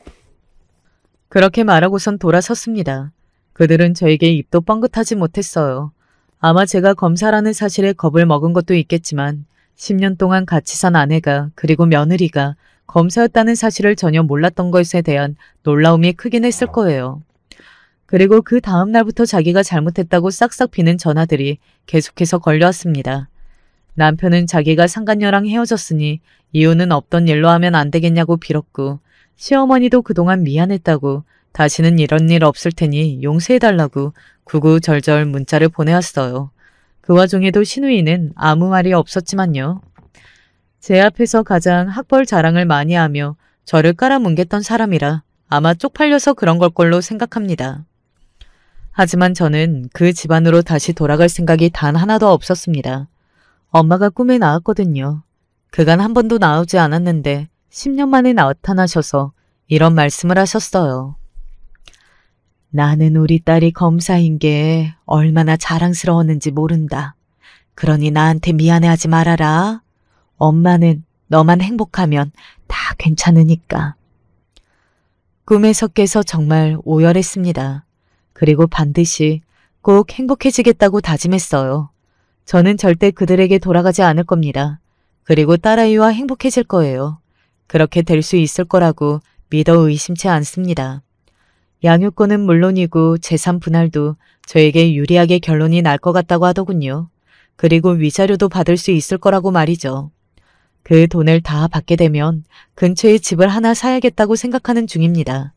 그렇게 말하고선 돌아섰습니다. 그들은 저에게 입도 뻥긋하지 못했어요. 아마 제가 검사라는 사실에 겁을 먹은 것도 있겠지만 10년 동안 같이 산 아내가 그리고 며느리가 검사였다는 사실을 전혀 몰랐던 것에 대한 놀라움이 크긴 했을 거예요. 그리고 그 다음 날부터 자기가 잘못했다고 싹싹 비는 전화들이 계속해서 걸려왔습니다. 남편은 자기가 상간녀랑 헤어졌으니 이혼은 없던 일로 하면 안 되겠냐고 빌었고, 시어머니도 그동안 미안했다고 다시는 이런 일 없을 테니 용서해달라고 구구절절 문자를 보내왔어요. 그 와중에도 신우이는 아무 말이 없었지만요. 제 앞에서 가장 학벌 자랑을 많이 하며 저를 깔아뭉갰던 사람이라 아마 쪽팔려서 그런 걸 걸로 생각합니다. 하지만 저는 그 집안으로 다시 돌아갈 생각이 단 하나도 없었습니다. 엄마가 꿈에 나왔거든요. 그간 한 번도 나오지 않았는데 10년 만에 나타나셔서 이런 말씀을 하셨어요. 나는 우리 딸이 검사인 게 얼마나 자랑스러웠는지 모른다. 그러니 나한테 미안해하지 말아라. 엄마는 너만 행복하면 다 괜찮으니까. 꿈에서 깨서 정말 오열했습니다. 그리고 반드시 꼭 행복해지겠다고 다짐했어요. 저는 절대 그들에게 돌아가지 않을 겁니다. 그리고 딸아이와 행복해질 거예요. 그렇게 될 수 있을 거라고 믿어 의심치 않습니다. 양육권은 물론이고 재산 분할도 저에게 유리하게 결론이 날 것 같다고 하더군요. 그리고 위자료도 받을 수 있을 거라고 말이죠. 그 돈을 다 받게 되면 근처에 집을 하나 사야겠다고 생각하는 중입니다.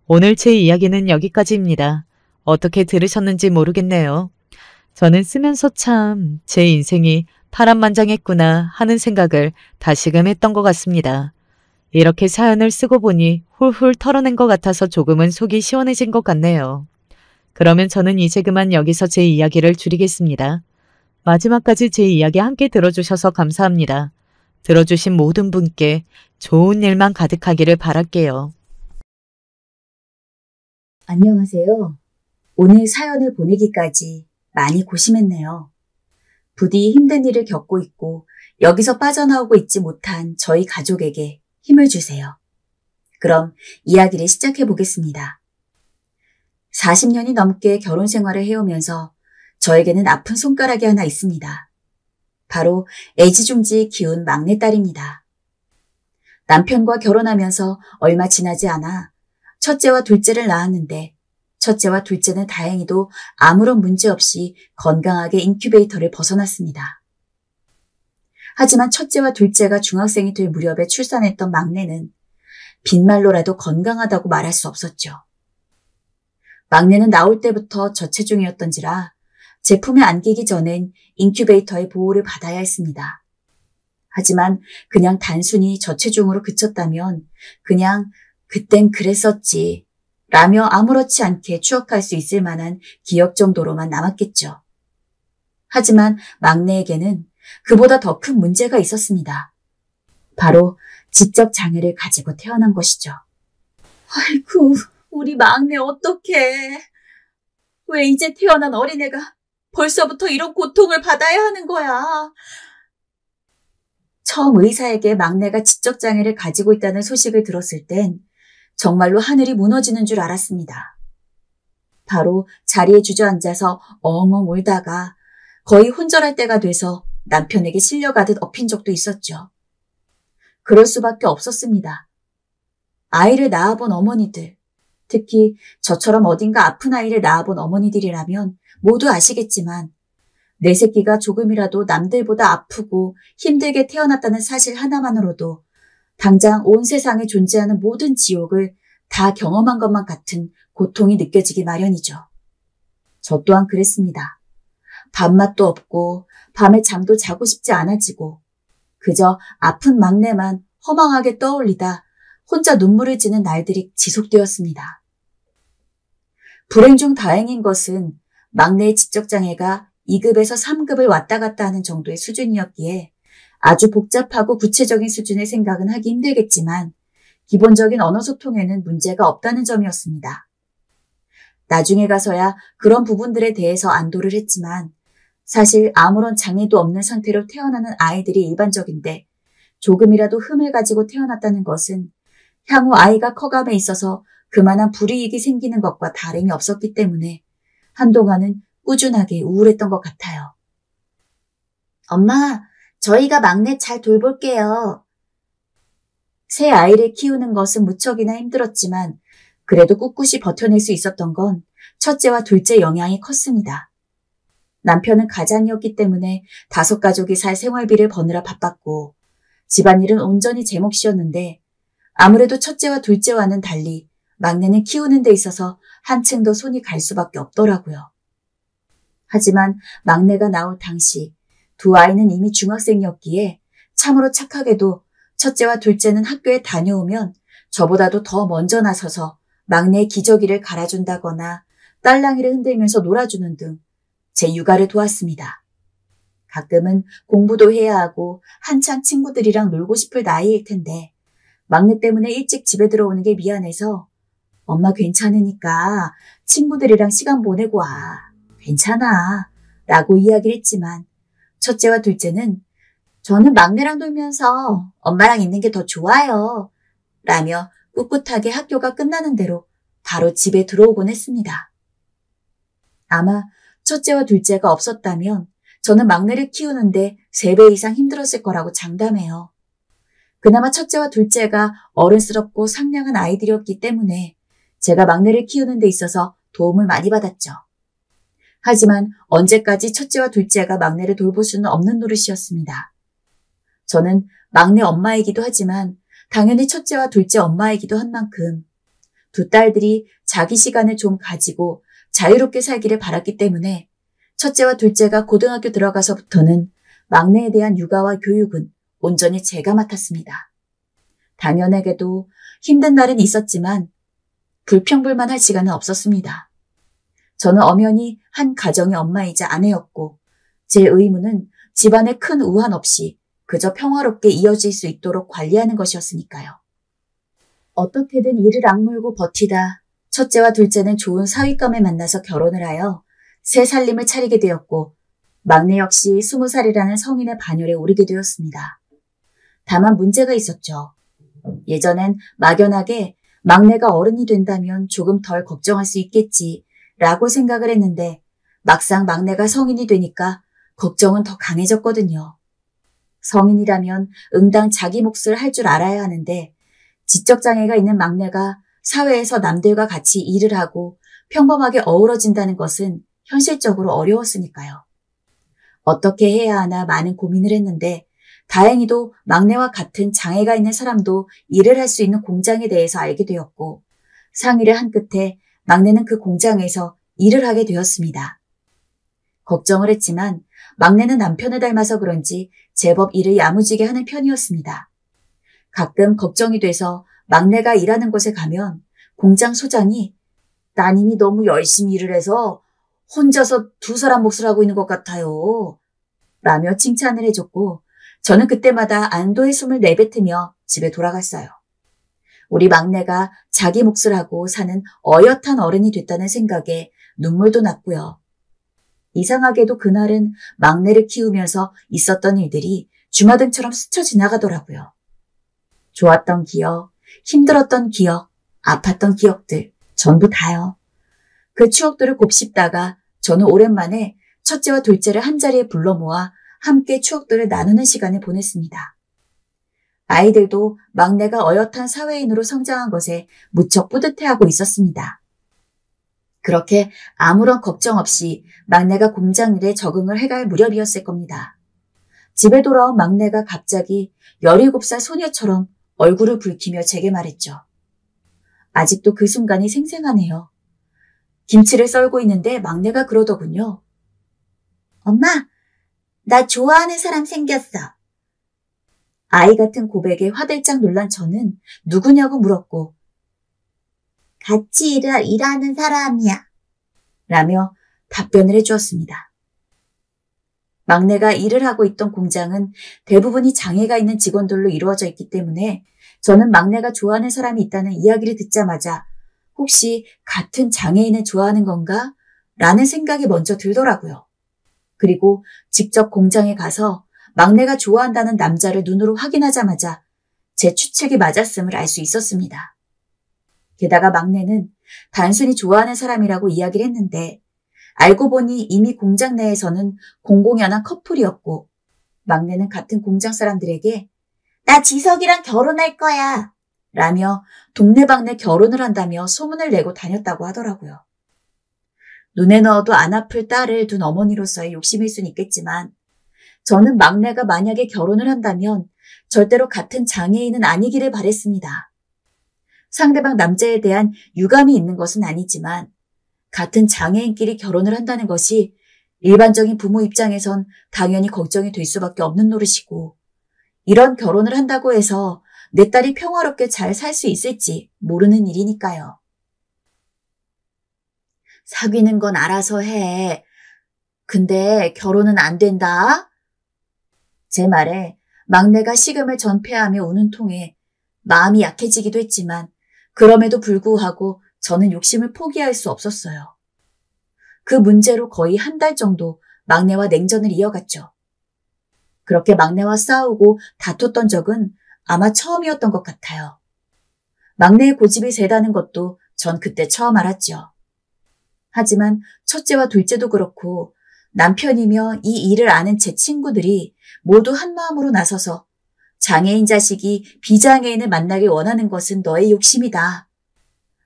오늘 제 이야기는 여기까지입니다. 어떻게 들으셨는지 모르겠네요. 저는 쓰면서 참 제 인생이 파란만장했구나 하는 생각을 다시금 했던 것 같습니다. 이렇게 사연을 쓰고 보니 훌훌 털어낸 것 같아서 조금은 속이 시원해진 것 같네요. 그러면 저는 이제 그만 여기서 제 이야기를 줄이겠습니다. 마지막까지 제 이야기 함께 들어주셔서 감사합니다. 들어주신 모든 분께 좋은 일만 가득하기를 바랄게요. 안녕하세요. 오늘 사연을 보내기까지 많이 고심했네요. 부디 힘든 일을 겪고 있고 여기서 빠져나오고 있지 못한 저희 가족에게 힘을 주세요. 그럼 이야기를 시작해 보겠습니다. 40년이 넘게 결혼 생활을 해오면서 저에게는 아픈 손가락이 하나 있습니다. 바로 애지중지 키운 막내딸입니다. 남편과 결혼하면서 얼마 지나지 않아 첫째와 둘째를 낳았는데 첫째와 둘째는 다행히도 아무런 문제 없이 건강하게 인큐베이터를 벗어났습니다. 하지만 첫째와 둘째가 중학생이 될 무렵에 출산했던 막내는 빈말로라도 건강하다고 말할 수 없었죠. 막내는 나올 때부터 저체중이었던지라 제품에 안기기 전엔 인큐베이터의 보호를 받아야 했습니다. 하지만 그냥 단순히 저체중으로 그쳤다면 그냥 그땐 그랬었지 라며 아무렇지 않게 추억할 수 있을 만한 기억 정도로만 남았겠죠. 하지만 막내에게는 그보다 더 큰 문제가 있었습니다. 바로 지적 장애를 가지고 태어난 것이죠. 아이고, 우리 막내 어떡해. 왜 이제 태어난 어린애가 벌써부터 이런 고통을 받아야 하는 거야. 처음 의사에게 막내가 지적 장애를 가지고 있다는 소식을 들었을 땐 정말로 하늘이 무너지는 줄 알았습니다. 바로 자리에 주저앉아서 엉엉 울다가 거의 혼절할 때가 돼서 남편에게 실려가듯 엎인 적도 있었죠. 그럴 수밖에 없었습니다. 아이를 낳아본 어머니들, 특히 저처럼 어딘가 아픈 아이를 낳아본 어머니들이라면 모두 아시겠지만 내 새끼가 조금이라도 남들보다 아프고 힘들게 태어났다는 사실 하나만으로도 당장 온 세상에 존재하는 모든 지옥을 다 경험한 것만 같은 고통이 느껴지기 마련이죠. 저 또한 그랬습니다. 밥맛도 없고 밤에 잠도 자고 싶지 않아지고 그저 아픈 막내만 허망하게 떠올리다 혼자 눈물을 지는 날들이 지속되었습니다. 불행 중 다행인 것은 막내의 지적장애가 2급에서 3급을 왔다 갔다 하는 정도의 수준이었기에 아주 복잡하고 구체적인 수준의 생각은 하기 힘들겠지만 기본적인 언어 소통에는 문제가 없다는 점이었습니다. 나중에 가서야 그런 부분들에 대해서 안도를 했지만 사실 아무런 장애도 없는 상태로 태어나는 아이들이 일반적인데 조금이라도 흠을 가지고 태어났다는 것은 향후 아이가 커감에 있어서 그만한 불이익이 생기는 것과 다름이 없었기 때문에 한동안은 꾸준하게 우울했던 것 같아요. 엄마, 저희가 막내 잘 돌볼게요. 새 아이를 키우는 것은 무척이나 힘들었지만 그래도 꿋꿋이 버텨낼 수 있었던 건 첫째와 둘째 영향이 컸습니다. 남편은 가장이었기 때문에 5가족이 살 생활비를 버느라 바빴고 집안일은 온전히 제 몫이었는데 아무래도 첫째와 둘째와는 달리 막내는 키우는 데 있어서 한층 더 손이 갈 수밖에 없더라고요. 하지만 막내가 나올 당시 두 아이는 이미 중학생이었기에 참으로 착하게도 첫째와 둘째는 학교에 다녀오면 저보다도 더 먼저 나서서 막내의 기저귀를 갈아준다거나 딸랑이를 흔들면서 놀아주는 등 제 육아를 도왔습니다. 가끔은 공부도 해야 하고 한창 친구들이랑 놀고 싶을 나이일 텐데 막내 때문에 일찍 집에 들어오는 게 미안해서 엄마 괜찮으니까 친구들이랑 시간 보내고 와. 괜찮아. 라고 이야기를 했지만 첫째와 둘째는 저는 막내랑 놀면서 엄마랑 있는 게 더 좋아요. 라며 꿋꿋하게 학교가 끝나는 대로 바로 집에 들어오곤 했습니다. 아마 첫째와 둘째가 없었다면 저는 막내를 키우는데 3배 이상 힘들었을 거라고 장담해요. 그나마 첫째와 둘째가 어른스럽고 상냥한 아이들이었기 때문에 제가 막내를 키우는 데 있어서 도움을 많이 받았죠. 하지만 언제까지 첫째와 둘째가 막내를 돌볼 수는 없는 노릇이었습니다. 저는 막내 엄마이기도 하지만 당연히 첫째와 둘째 엄마이기도 한 만큼 두 딸들이 자기 시간을 좀 가지고 자유롭게 살기를 바랐기 때문에 첫째와 둘째가 고등학교 들어가서부터는 막내에 대한 육아와 교육은 온전히 제가 맡았습니다. 당연하게도 힘든 날은 있었지만 불평불만할 시간은 없었습니다. 저는 엄연히 한 가정의 엄마이자 아내였고 제 의무는 집안에 큰 우한 없이 그저 평화롭게 이어질 수 있도록 관리하는 것이었으니까요. 어떻게든 이를 악물고 버티다 첫째와 둘째는 좋은 사윗감을 만나서 결혼을 하여 새 살림을 차리게 되었고 막내 역시 20살이라는 성인의 반열에 오르게 되었습니다. 다만 문제가 있었죠. 예전엔 막연하게 막내가 어른이 된다면 조금 덜 걱정할 수 있겠지라고 생각을 했는데 막상 막내가 성인이 되니까 걱정은 더 강해졌거든요. 성인이라면 응당 자기 몫을 할 줄 알아야 하는데 지적장애가 있는 막내가 사회에서 남들과 같이 일을 하고 평범하게 어우러진다는 것은 현실적으로 어려웠으니까요. 어떻게 해야 하나 많은 고민을 했는데 다행히도 막내와 같은 장애가 있는 사람도 일을 할 수 있는 공장에 대해서 알게 되었고 상의를 한 끝에 막내는 그 공장에서 일을 하게 되었습니다. 걱정을 했지만 막내는 남편을 닮아서 그런지 제법 일을 야무지게 하는 편이었습니다. 가끔 걱정이 돼서 막내가 일하는 곳에 가면 공장 소장이 따님이 너무 열심히 일을 해서 혼자서 2사람 몫을 하고 있는 것 같아요. 라며 칭찬을 해줬고 저는 그때마다 안도의 숨을 내뱉으며 집에 돌아갔어요. 우리 막내가 자기 몫을 하고 사는 어엿한 어른이 됐다는 생각에 눈물도 났고요. 이상하게도 그날은 막내를 키우면서 있었던 일들이 주마등처럼 스쳐 지나가더라고요. 좋았던 기억, 힘들었던 기억, 아팠던 기억들 전부 다요. 그 추억들을 곱씹다가 저는 오랜만에 첫째와 둘째를 한자리에 불러 모아 함께 추억들을 나누는 시간을 보냈습니다. 아이들도 막내가 어엿한 사회인으로 성장한 것에 무척 뿌듯해하고 있었습니다. 그렇게 아무런 걱정 없이 막내가 공장 일에 적응을 해갈 무렵이었을 겁니다. 집에 돌아온 막내가 갑자기 17살 소녀처럼 얼굴을 붉히며 제게 말했죠. 아직도 그 순간이 생생하네요. 김치를 썰고 있는데 막내가 그러더군요. 엄마, 나 좋아하는 사람 생겼어. 아이 같은 고백에 화들짝 놀란 저는 누구냐고 물었고 같이 일하는 사람이야. 라며 답변을 해주었습니다. 막내가 일을 하고 있던 공장은 대부분이 장애가 있는 직원들로 이루어져 있기 때문에 저는 막내가 좋아하는 사람이 있다는 이야기를 듣자마자 혹시 같은 장애인을 좋아하는 건가? 라는 생각이 먼저 들더라고요. 그리고 직접 공장에 가서 막내가 좋아한다는 남자를 눈으로 확인하자마자 제 추측이 맞았음을 알 수 있었습니다. 게다가 막내는 단순히 좋아하는 사람이라고 이야기를 했는데 알고 보니 이미 공장 내에서는 공공연한 커플이었고 막내는 같은 공장 사람들에게 나 지석이랑 결혼할 거야 라며 동네방네 결혼을 한다며 소문을 내고 다녔다고 하더라고요. 눈에 넣어도 안 아플 딸을 둔 어머니로서의 욕심일 순 있겠지만 저는 막내가 만약에 결혼을 한다면 절대로 같은 장애인은 아니기를 바랬습니다. 상대방 남자에 대한 유감이 있는 것은 아니지만 같은 장애인끼리 결혼을 한다는 것이 일반적인 부모 입장에선 당연히 걱정이 될 수밖에 없는 노릇이고 이런 결혼을 한다고 해서 내 딸이 평화롭게 잘 살 수 있을지 모르는 일이니까요. 사귀는 건 알아서 해. 근데 결혼은 안 된다? 제 말에 막내가 식음을 전폐하며 우는 통에 마음이 약해지기도 했지만 그럼에도 불구하고 저는 욕심을 포기할 수 없었어요. 그 문제로 거의 한 달 정도 막내와 냉전을 이어갔죠. 그렇게 막내와 싸우고 다퉜던 적은 아마 처음이었던 것 같아요. 막내의 고집이 세다는 것도 전 그때 처음 알았죠. 하지만 첫째와 둘째도 그렇고 남편이며 이 일을 아는 제 친구들이 모두 한마음으로 나서서 장애인 자식이 비장애인을 만나길 원하는 것은 너의 욕심이다.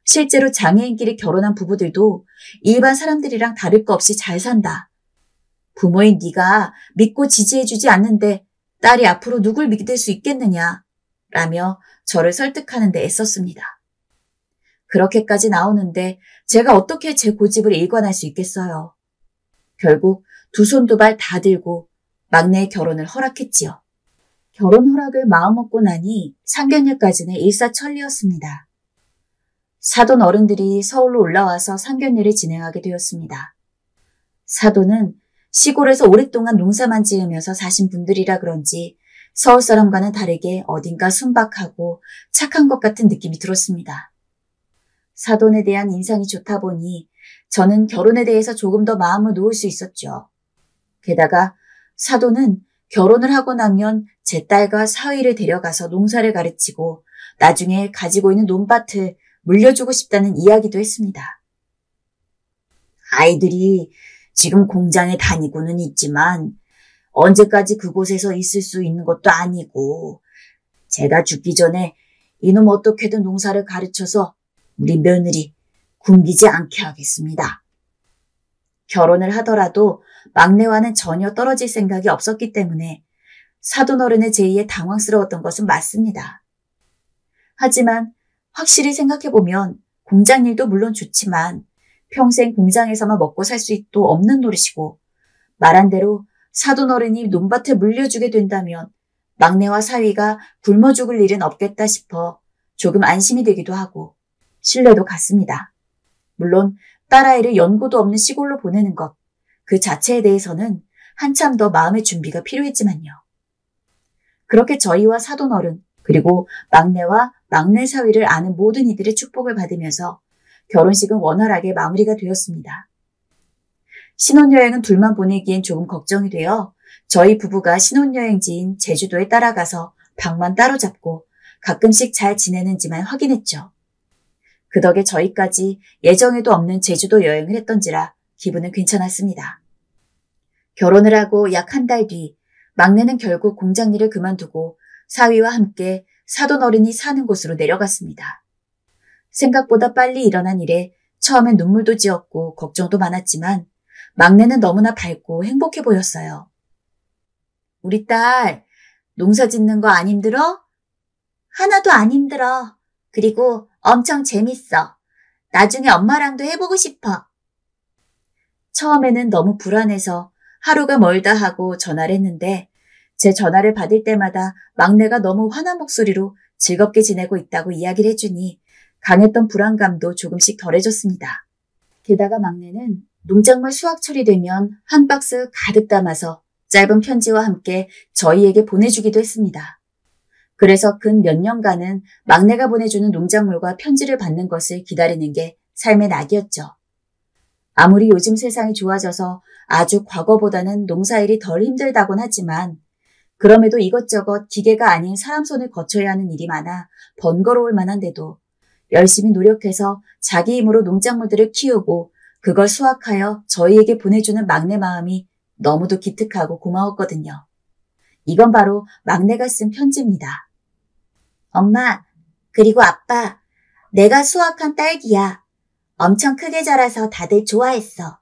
실제로 장애인끼리 결혼한 부부들도 일반 사람들이랑 다를 거 없이 잘 산다. 부모인 네가 믿고 지지해주지 않는데 딸이 앞으로 누굴 믿을 수 있겠느냐 라며 저를 설득하는 데 애썼습니다. 그렇게까지 나오는데 제가 어떻게 제 고집을 일관할 수 있겠어요. 결국 두 손 두 발 다 들고 막내의 결혼을 허락했지요. 결혼 허락을 마음먹고 나니 상견례까지는 일사천리였습니다. 사돈 어른들이 서울로 올라와서 상견례를 진행하게 되었습니다. 사돈은 시골에서 오랫동안 농사만 지으면서 사신 분들이라 그런지 서울 사람과는 다르게 어딘가 순박하고 착한 것 같은 느낌이 들었습니다. 사돈에 대한 인상이 좋다 보니 저는 결혼에 대해서 조금 더 마음을 놓을 수 있었죠. 게다가 사돈은 결혼을 하고 나면 제 딸과 사위를 데려가서 농사를 가르치고 나중에 가지고 있는 논밭을 물려주고 싶다는 이야기도 했습니다. 아이들이 지금 공장에 다니고는 있지만 언제까지 그곳에서 있을 수 있는 것도 아니고 제가 죽기 전에 이놈 어떻게든 농사를 가르쳐서 우리 며느리 굶기지 않게 하겠습니다. 결혼을 하더라도 막내와는 전혀 떨어질 생각이 없었기 때문에 사돈 어른의 제의에 당황스러웠던 것은 맞습니다. 하지만 확실히 생각해보면 공장 일도 물론 좋지만 평생 공장에서만 먹고 살 수도 없는 노릇이고 말한 대로 사돈 어른이 논밭을 물려주게 된다면 막내와 사위가 굶어 죽을 일은 없겠다 싶어 조금 안심이 되기도 하고 신뢰도 갔습니다. 물론 딸아이를 연고도 없는 시골로 보내는 것, 그 자체에 대해서는 한참 더 마음의 준비가 필요했지만요. 그렇게 저희와 사돈 어른 그리고 막내와 막내 사위를 아는 모든 이들의 축복을 받으면서 결혼식은 원활하게 마무리가 되었습니다. 신혼여행은 둘만 보내기엔 조금 걱정이 되어 저희 부부가 신혼여행지인 제주도에 따라가서 방만 따로 잡고 가끔씩 잘 지내는지만 확인했죠. 그 덕에 저희까지 예정에도 없는 제주도 여행을 했던지라 기분은 괜찮았습니다. 결혼을 하고 약 한 달 뒤 막내는 결국 공장 일을 그만두고 사위와 함께 사돈 어른이 사는 곳으로 내려갔습니다. 생각보다 빨리 일어난 일에 처음엔 눈물도 지었고 걱정도 많았지만 막내는 너무나 밝고 행복해 보였어요. 우리 딸, 농사 짓는 거 안 힘들어? 하나도 안 힘들어. 그리고 엄청 재밌어. 나중에 엄마랑도 해보고 싶어. 처음에는 너무 불안해서 하루가 멀다 하고 전화를 했는데 제 전화를 받을 때마다 막내가 너무 환한 목소리로 즐겁게 지내고 있다고 이야기를 해주니 강했던 불안감도 조금씩 덜해졌습니다. 게다가 막내는 농작물 수확철이 되면 한 박스 가득 담아서 짧은 편지와 함께 저희에게 보내주기도 했습니다. 그래서 근 몇 년간은 막내가 보내주는 농작물과 편지를 받는 것을 기다리는 게 삶의 낙이었죠. 아무리 요즘 세상이 좋아져서 아주 과거보다는 농사일이 덜 힘들다곤 하지만 그럼에도 이것저것 기계가 아닌 사람 손을 거쳐야 하는 일이 많아 번거로울 만한데도 열심히 노력해서 자기 힘으로 농작물들을 키우고 그걸 수확하여 저희에게 보내주는 막내 마음이 너무도 기특하고 고마웠거든요. 이건 바로 막내가 쓴 편지입니다. 엄마, 그리고 아빠, 내가 수확한 딸기야. 엄청 크게 자라서 다들 좋아했어.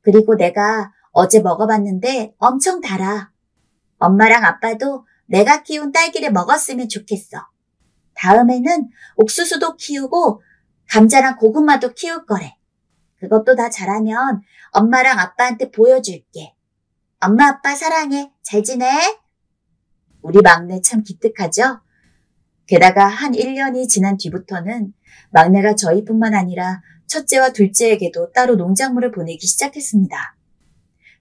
그리고 내가 어제 먹어봤는데 엄청 달아. 엄마랑 아빠도 내가 키운 딸기를 먹었으면 좋겠어. 다음에는 옥수수도 키우고 감자랑 고구마도 키울 거래. 그것도 다 자라면 엄마랑 아빠한테 보여줄게. 엄마 아빠 사랑해. 잘 지내? 우리 막내 참 기특하죠? 게다가 한 1년이 지난 뒤부터는 막내가 저희뿐만 아니라 첫째와 둘째에게도 따로 농작물을 보내기 시작했습니다.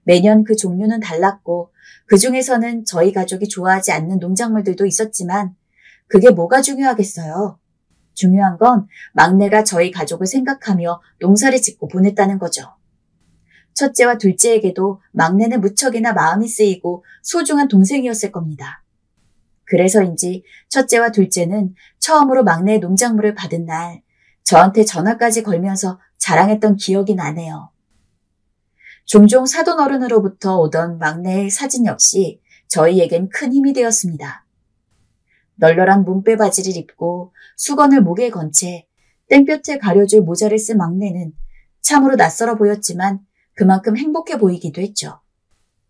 매년 그 종류는 달랐고 그 중에서는 저희 가족이 좋아하지 않는 농작물들도 있었지만 그게 뭐가 중요하겠어요. 중요한 건 막내가 저희 가족을 생각하며 농사를 짓고 보냈다는 거죠. 첫째와 둘째에게도 막내는 무척이나 마음이 쓰이고 소중한 동생이었을 겁니다. 그래서인지 첫째와 둘째는 처음으로 막내의 농작물을 받은 날 저한테 전화까지 걸면서 자랑했던 기억이 나네요. 종종 사돈 어른으로부터 오던 막내의 사진 역시 저희에겐 큰 힘이 되었습니다. 널널한 몸빼 바지를 입고 수건을 목에 건 채 땡볕을 가려줄 모자를 쓴 막내는 참으로 낯설어 보였지만 그만큼 행복해 보이기도 했죠.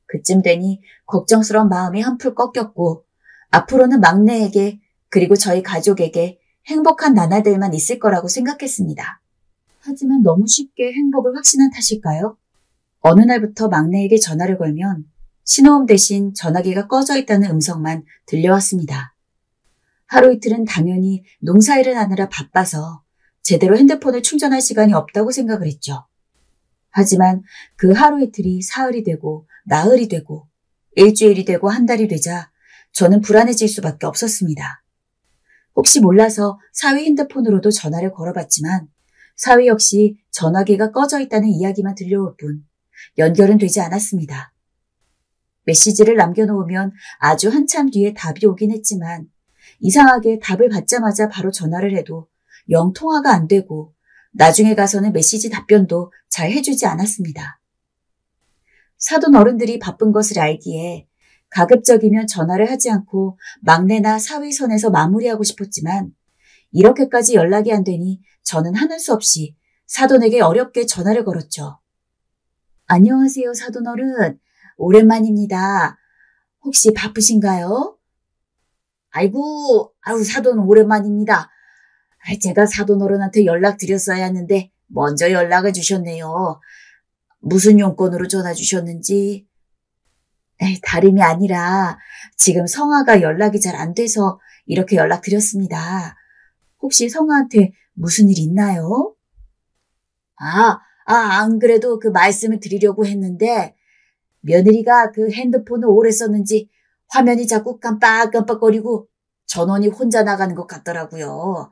그쯤 되니 걱정스러운 마음이 한풀 꺾였고 앞으로는 막내에게 그리고 저희 가족에게 행복한 나날들만 있을 거라고 생각했습니다. 하지만 너무 쉽게 행복을 확신한 탓일까요? 어느 날부터 막내에게 전화를 걸면 신호음 대신 전화기가 꺼져 있다는 음성만 들려왔습니다. 하루 이틀은 당연히 농사일을 하느라 바빠서 제대로 핸드폰을 충전할 시간이 없다고 생각을 했죠. 하지만 그 하루 이틀이 사흘이 되고 나흘이 되고 일주일이 되고 한 달이 되자 저는 불안해질 수밖에 없었습니다. 혹시 몰라서 사위 핸드폰으로도 전화를 걸어봤지만 사위 역시 전화기가 꺼져 있다는 이야기만 들려올 뿐 연결은 되지 않았습니다. 메시지를 남겨놓으면 아주 한참 뒤에 답이 오긴 했지만 이상하게 답을 받자마자 바로 전화를 해도 영 통화가 안 되고 나중에 가서는 메시지 답변도 잘 해주지 않았습니다. 사돈 어른들이 바쁜 것을 알기에 가급적이면 전화를 하지 않고 막내나 사위 선에서 마무리하고 싶었지만 이렇게까지 연락이 안 되니 저는 하는 수 없이 사돈에게 어렵게 전화를 걸었죠. 안녕하세요, 사돈 어른. 오랜만입니다. 혹시 바쁘신가요? 아이고, 사돈 오랜만입니다. 제가 사돈 어른한테 연락드렸어야 했는데 먼저 연락을 주셨네요. 무슨 용건으로 전화 주셨는지? 다름이 아니라 지금 성아가 연락이 잘 안 돼서 이렇게 연락드렸습니다. 혹시 성아한테 무슨 일 있나요? 안 그래도 그 말씀을 드리려고 했는데 며느리가 그 핸드폰을 오래 썼는지 화면이 자꾸 깜빡깜빡거리고 전원이 혼자 나가는 것 같더라고요.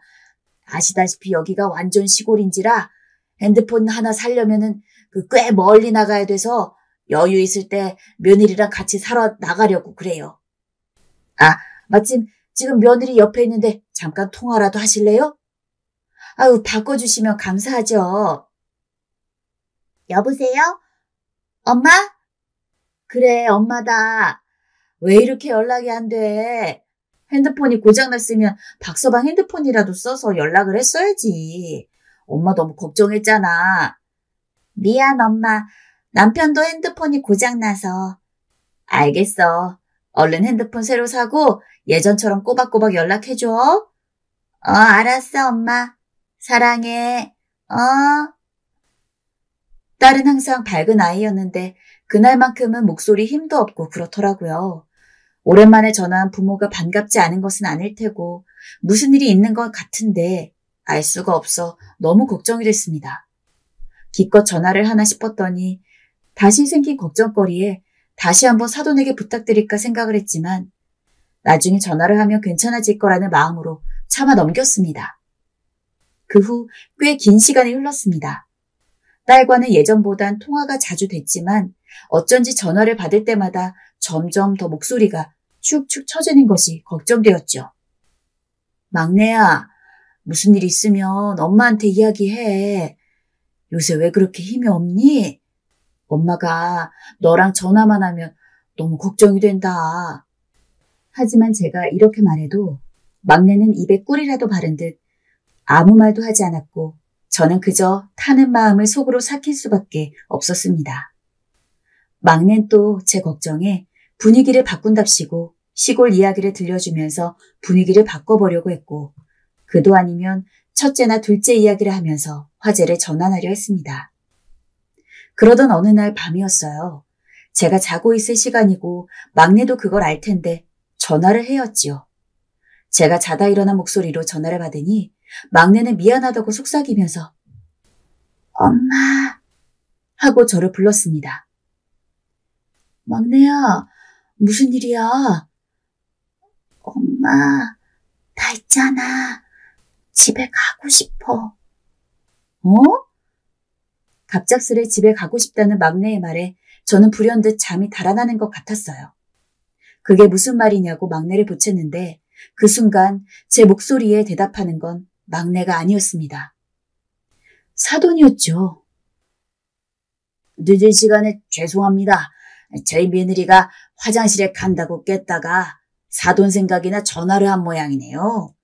아시다시피 여기가 완전 시골인지라 핸드폰 하나 사려면은 꽤 멀리 나가야 돼서 여유 있을 때 며느리랑 같이 살아 나가려고 그래요. 마침 지금 며느리 옆에 있는데 잠깐 통화라도 하실래요? 바꿔주시면 감사하죠. 여보세요? 엄마? 그래, 엄마다. 왜 이렇게 연락이 안 돼? 핸드폰이 고장났으면 박서방 핸드폰이라도 써서 연락을 했어야지. 엄마 너무 걱정했잖아. 미안, 엄마. 남편도 핸드폰이 고장나서. 알겠어. 얼른 핸드폰 새로 사고 예전처럼 꼬박꼬박 연락해줘. 알았어, 엄마. 사랑해. 딸은 항상 밝은 아이였는데 그날만큼은 목소리 힘도 없고 그렇더라고요. 오랜만에 전화한 부모가 반갑지 않은 것은 아닐 테고 무슨 일이 있는 것 같은데 알 수가 없어 너무 걱정이 됐습니다. 기껏 전화를 하나 싶었더니 다시 생긴 걱정거리에 다시 한번 사돈에게 부탁드릴까 생각을 했지만 나중에 전화를 하면 괜찮아질 거라는 마음으로 참아 넘겼습니다. 그 후 꽤 긴 시간이 흘렀습니다. 딸과는 예전보단 통화가 자주 됐지만 어쩐지 전화를 받을 때마다 점점 더 목소리가 축축 처지는 것이 걱정되었죠. 막내야, 무슨 일 있으면 엄마한테 이야기해. 요새 왜 그렇게 힘이 없니? 엄마가 너랑 전화만 하면 너무 걱정이 된다. 하지만 제가 이렇게 말해도 막내는 입에 꿀이라도 바른 듯 아무 말도 하지 않았고 저는 그저 타는 마음을 속으로 삭힐 수밖에 없었습니다. 막내는 또 제 걱정에 분위기를 바꾼답시고 시골 이야기를 들려주면서 분위기를 바꿔보려고 했고, 그도 아니면 첫째나 둘째 이야기를 하면서 화제를 전환하려 했습니다. 그러던 어느 날 밤이었어요. 제가 자고 있을 시간이고 막내도 그걸 알 텐데 전화를 해였지요. 제가 자다 일어난 목소리로 전화를 받으니 막내는 미안하다고 속삭이면서 엄마 하고 저를 불렀습니다. 막내야, 무슨 일이야? 엄마, 나 있잖아. 집에 가고 싶어. 어? 갑작스레 집에 가고 싶다는 막내의 말에 저는 불현듯 잠이 달아나는 것 같았어요. 그게 무슨 말이냐고 막내를 보챘는데 그 순간 제 목소리에 대답하는 건 막내가 아니었습니다. 사돈이었죠. 늦은 시간에 죄송합니다. 저희 며느리가 화장실에 간다고 깼다가 사돈 생각이나 전화를 한 모양이네요.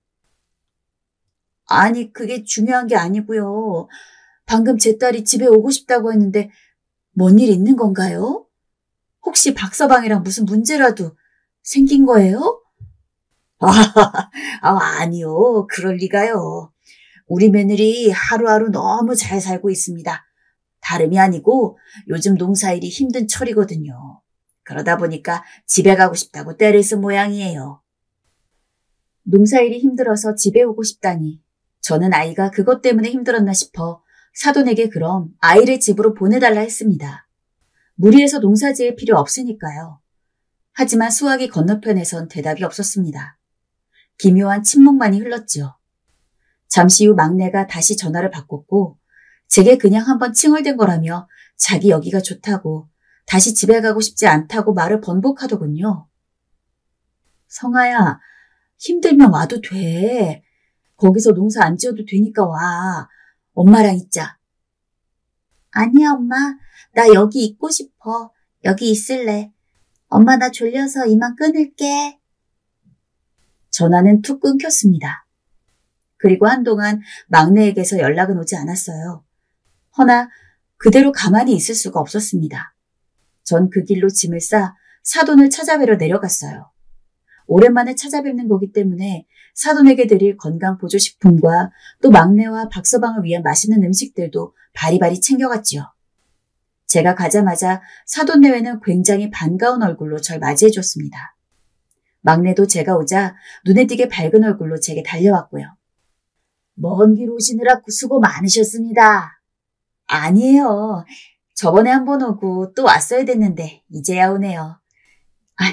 아니, 그게 중요한 게 아니고요. 방금 제 딸이 집에 오고 싶다고 했는데 뭔 일 있는 건가요? 혹시 박서방이랑 무슨 문제라도 생긴 거예요? 아니요. 그럴 리가요. 우리 며느리 하루하루 너무 잘 살고 있습니다. 다름이 아니고 요즘 농사일이 힘든 철이거든요. 그러다 보니까 집에 가고 싶다고 떼를 쓴 모양이에요. 농사일이 힘들어서 집에 오고 싶다니. 저는 아이가 그것 때문에 힘들었나 싶어 사돈에게 그럼 아이를 집으로 보내달라 했습니다. 무리해서 농사 지을 필요 없으니까요. 하지만 수화기 건너편에선 대답이 없었습니다. 기묘한 침묵만이 흘렀지요. 잠시 후 막내가 다시 전화를 바꿨고 제게 그냥 한번 칭얼댄 거라며 자기 여기가 좋다고 다시 집에 가고 싶지 않다고 말을 번복하더군요. 성아야, 힘들면 와도 돼. 거기서 농사 안 지어도 되니까 와. 엄마랑 있자. 아니야, 엄마. 나 여기 있고 싶어. 여기 있을래. 엄마, 나 졸려서 이만 끊을게. 전화는 툭 끊겼습니다. 그리고 한동안 막내에게서 연락은 오지 않았어요. 허나 그대로 가만히 있을 수가 없었습니다. 전 그 길로 짐을 싸 사돈을 찾아뵈러 내려갔어요. 오랜만에 찾아뵙는 거기 때문에 사돈에게 드릴 건강보조식품과 또 막내와 박서방을 위한 맛있는 음식들도 바리바리 챙겨갔지요. 제가 가자마자 사돈 내외는 굉장히 반가운 얼굴로 절 맞이해 줬습니다. 막내도 제가 오자 눈에 띄게 밝은 얼굴로 제게 달려왔고요. 먼 길 오시느라 수고 많으셨습니다. 아니에요. 저번에 한 번 오고 또 왔어야 됐는데 이제야 오네요.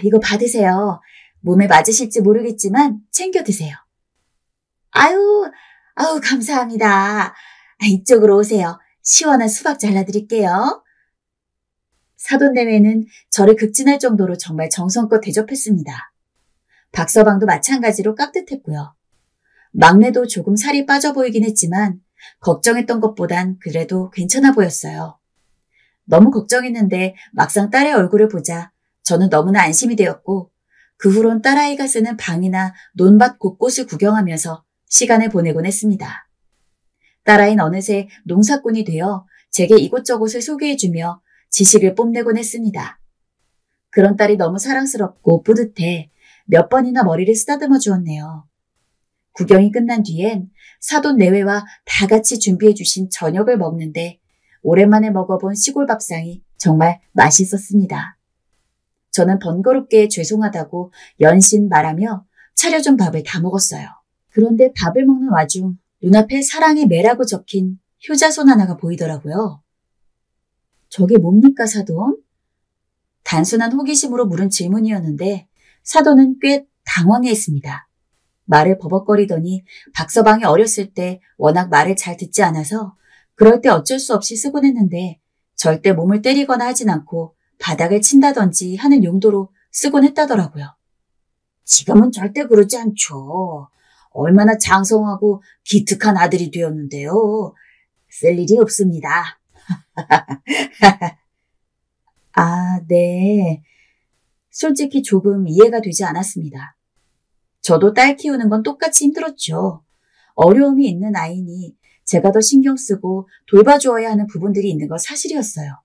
이거 받으세요. 몸에 맞으실지 모르겠지만 챙겨 드세요. 아유, 감사합니다. 이쪽으로 오세요. 시원한 수박 잘라드릴게요. 사돈 내외는 저를 극진할 정도로 정말 정성껏 대접했습니다. 박서방도 마찬가지로 깍듯했고요. 막내도 조금 살이 빠져 보이긴 했지만 걱정했던 것보단 그래도 괜찮아 보였어요. 너무 걱정했는데 막상 딸의 얼굴을 보자 저는 너무나 안심이 되었고 그 후론 딸아이가 쓰는 방이나 논밭 곳곳을 구경하면서 시간을 보내곤 했습니다. 딸아이는 어느새 농사꾼이 되어 제게 이곳저곳을 소개해주며 지식을 뽐내곤 했습니다. 그런 딸이 너무 사랑스럽고 뿌듯해 몇 번이나 머리를 쓰다듬어 주었네요. 구경이 끝난 뒤엔 사돈 내외와 다 같이 준비해 주신 저녁을 먹는데 오랜만에 먹어본 시골 밥상이 정말 맛있었습니다. 저는 번거롭게 죄송하다고 연신 말하며 차려준 밥을 다 먹었어요. 그런데 밥을 먹는 와중 눈앞에 사랑의 매라고 적힌 효자손 하나가 보이더라고요. 저게 뭡니까, 사돈? 단순한 호기심으로 물은 질문이었는데 사돈은 꽤 당황해했습니다. 말을 버벅거리더니 박서방이 어렸을 때 워낙 말을 잘 듣지 않아서 그럴 때 어쩔 수 없이 쓰곤 했는데 절대 몸을 때리거나 하진 않고 바닥을 친다든지 하는 용도로 쓰곤 했다더라고요. 지금은 절대 그러지 않죠. 얼마나 장성하고 기특한 아들이 되었는데요. 쓸 일이 없습니다. 네. 솔직히 조금 이해가 되지 않았습니다. 저도 딸 키우는 건 똑같이 힘들었죠. 어려움이 있는 아이니 제가 더 신경 쓰고 돌봐주어야 하는 부분들이 있는 건 사실이었어요.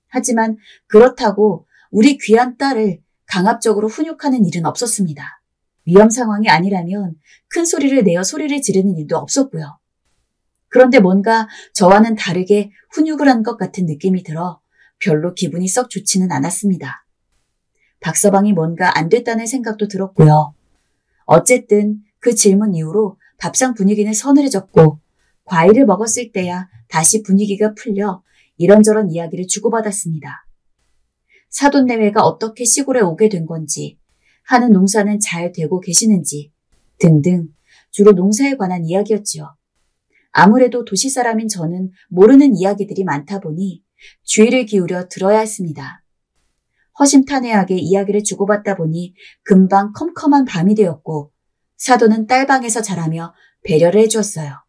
하지만 그렇다고 우리 귀한 딸을 강압적으로 훈육하는 일은 없었습니다. 위험 상황이 아니라면 큰 소리를 내어 소리를 지르는 일도 없었고요. 그런데 뭔가 저와는 다르게 훈육을 한 것 같은 느낌이 들어 별로 기분이 썩 좋지는 않았습니다. 박서방이 뭔가 안 됐다는 생각도 들었고요. 어쨌든 그 질문 이후로 밥상 분위기는 서늘해졌고 과일을 먹었을 때야 다시 분위기가 풀려 이런저런 이야기를 주고받았습니다. 사돈내외가 어떻게 시골에 오게 된 건지, 하는 농사는 잘 되고 계시는지 등등 주로 농사에 관한 이야기였지요. 아무래도 도시 사람인 저는 모르는 이야기들이 많다 보니 주의를 기울여 들어야 했습니다. 허심탄회하게 이야기를 주고받다 보니 금방 컴컴한 밤이 되었고 사돈은 딸방에서 자라며 배려를 해주었어요.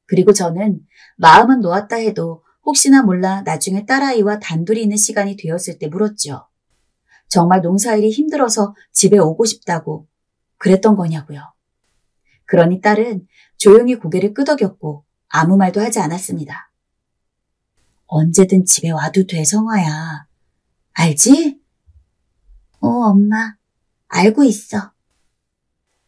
그리고 저는 마음은 놓았다 해도 혹시나 몰라 나중에 딸아이와 단둘이 있는 시간이 되었을 때 물었죠. 정말 농사일이 힘들어서 집에 오고 싶다고 그랬던 거냐고요. 그러니 딸은 조용히 고개를 끄덕였고 아무 말도 하지 않았습니다. 언제든 집에 와도 돼, 성화야. 알지? 엄마. 알고 있어.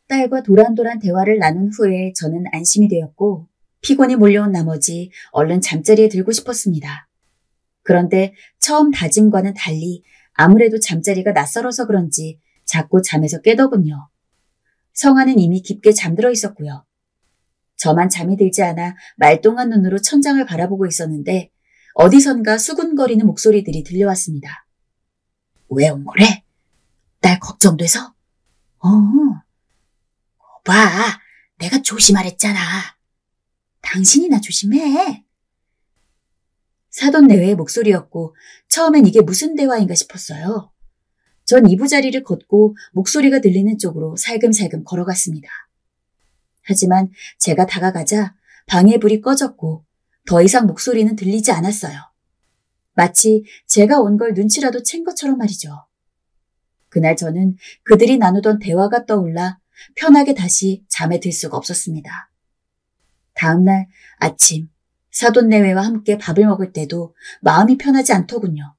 딸과 도란도란 대화를 나눈 후에 저는 안심이 되었고 피곤이 몰려온 나머지 얼른 잠자리에 들고 싶었습니다. 그런데 처음 다짐과는 달리 아무래도 잠자리가 낯설어서 그런지 자꾸 잠에서 깨더군요. 성화는 이미 깊게 잠들어 있었고요. 저만 잠이 들지 않아 말똥한 눈으로 천장을 바라보고 있었는데 어디선가 수군거리는 목소리들이 들려왔습니다. 왜 온 거래? 딸 걱정돼서? 봐, 내가 조심하랬잖아. 당신이나 조심해. 사돈 내외의 목소리였고 처음엔 이게 무슨 대화인가 싶었어요. 전 이부자리를 걷고 목소리가 들리는 쪽으로 살금살금 걸어갔습니다. 하지만 제가 다가가자 방에 불이 꺼졌고 더 이상 목소리는 들리지 않았어요. 마치 제가 온 걸 눈치라도 챈 것처럼 말이죠. 그날 저는 그들이 나누던 대화가 떠올라 편하게 다시 잠에 들 수가 없었습니다. 다음날 아침 사돈내외와 함께 밥을 먹을 때도 마음이 편하지 않더군요.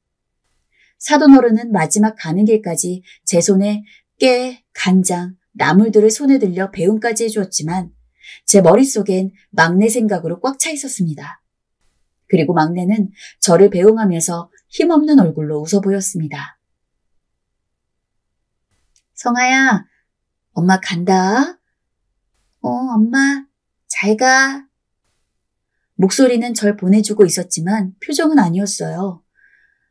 사돈어른은 마지막 가는 길까지 제 손에 깨, 간장, 나물들을 손에 들려 배웅까지 해주었지만 제 머릿속엔 막내 생각으로 꽉 차 있었습니다. 그리고 막내는 저를 배웅하면서 힘없는 얼굴로 웃어 보였습니다. 성아야, 엄마 간다. 엄마, 잘 가. 목소리는 절 보내주고 있었지만 표정은 아니었어요.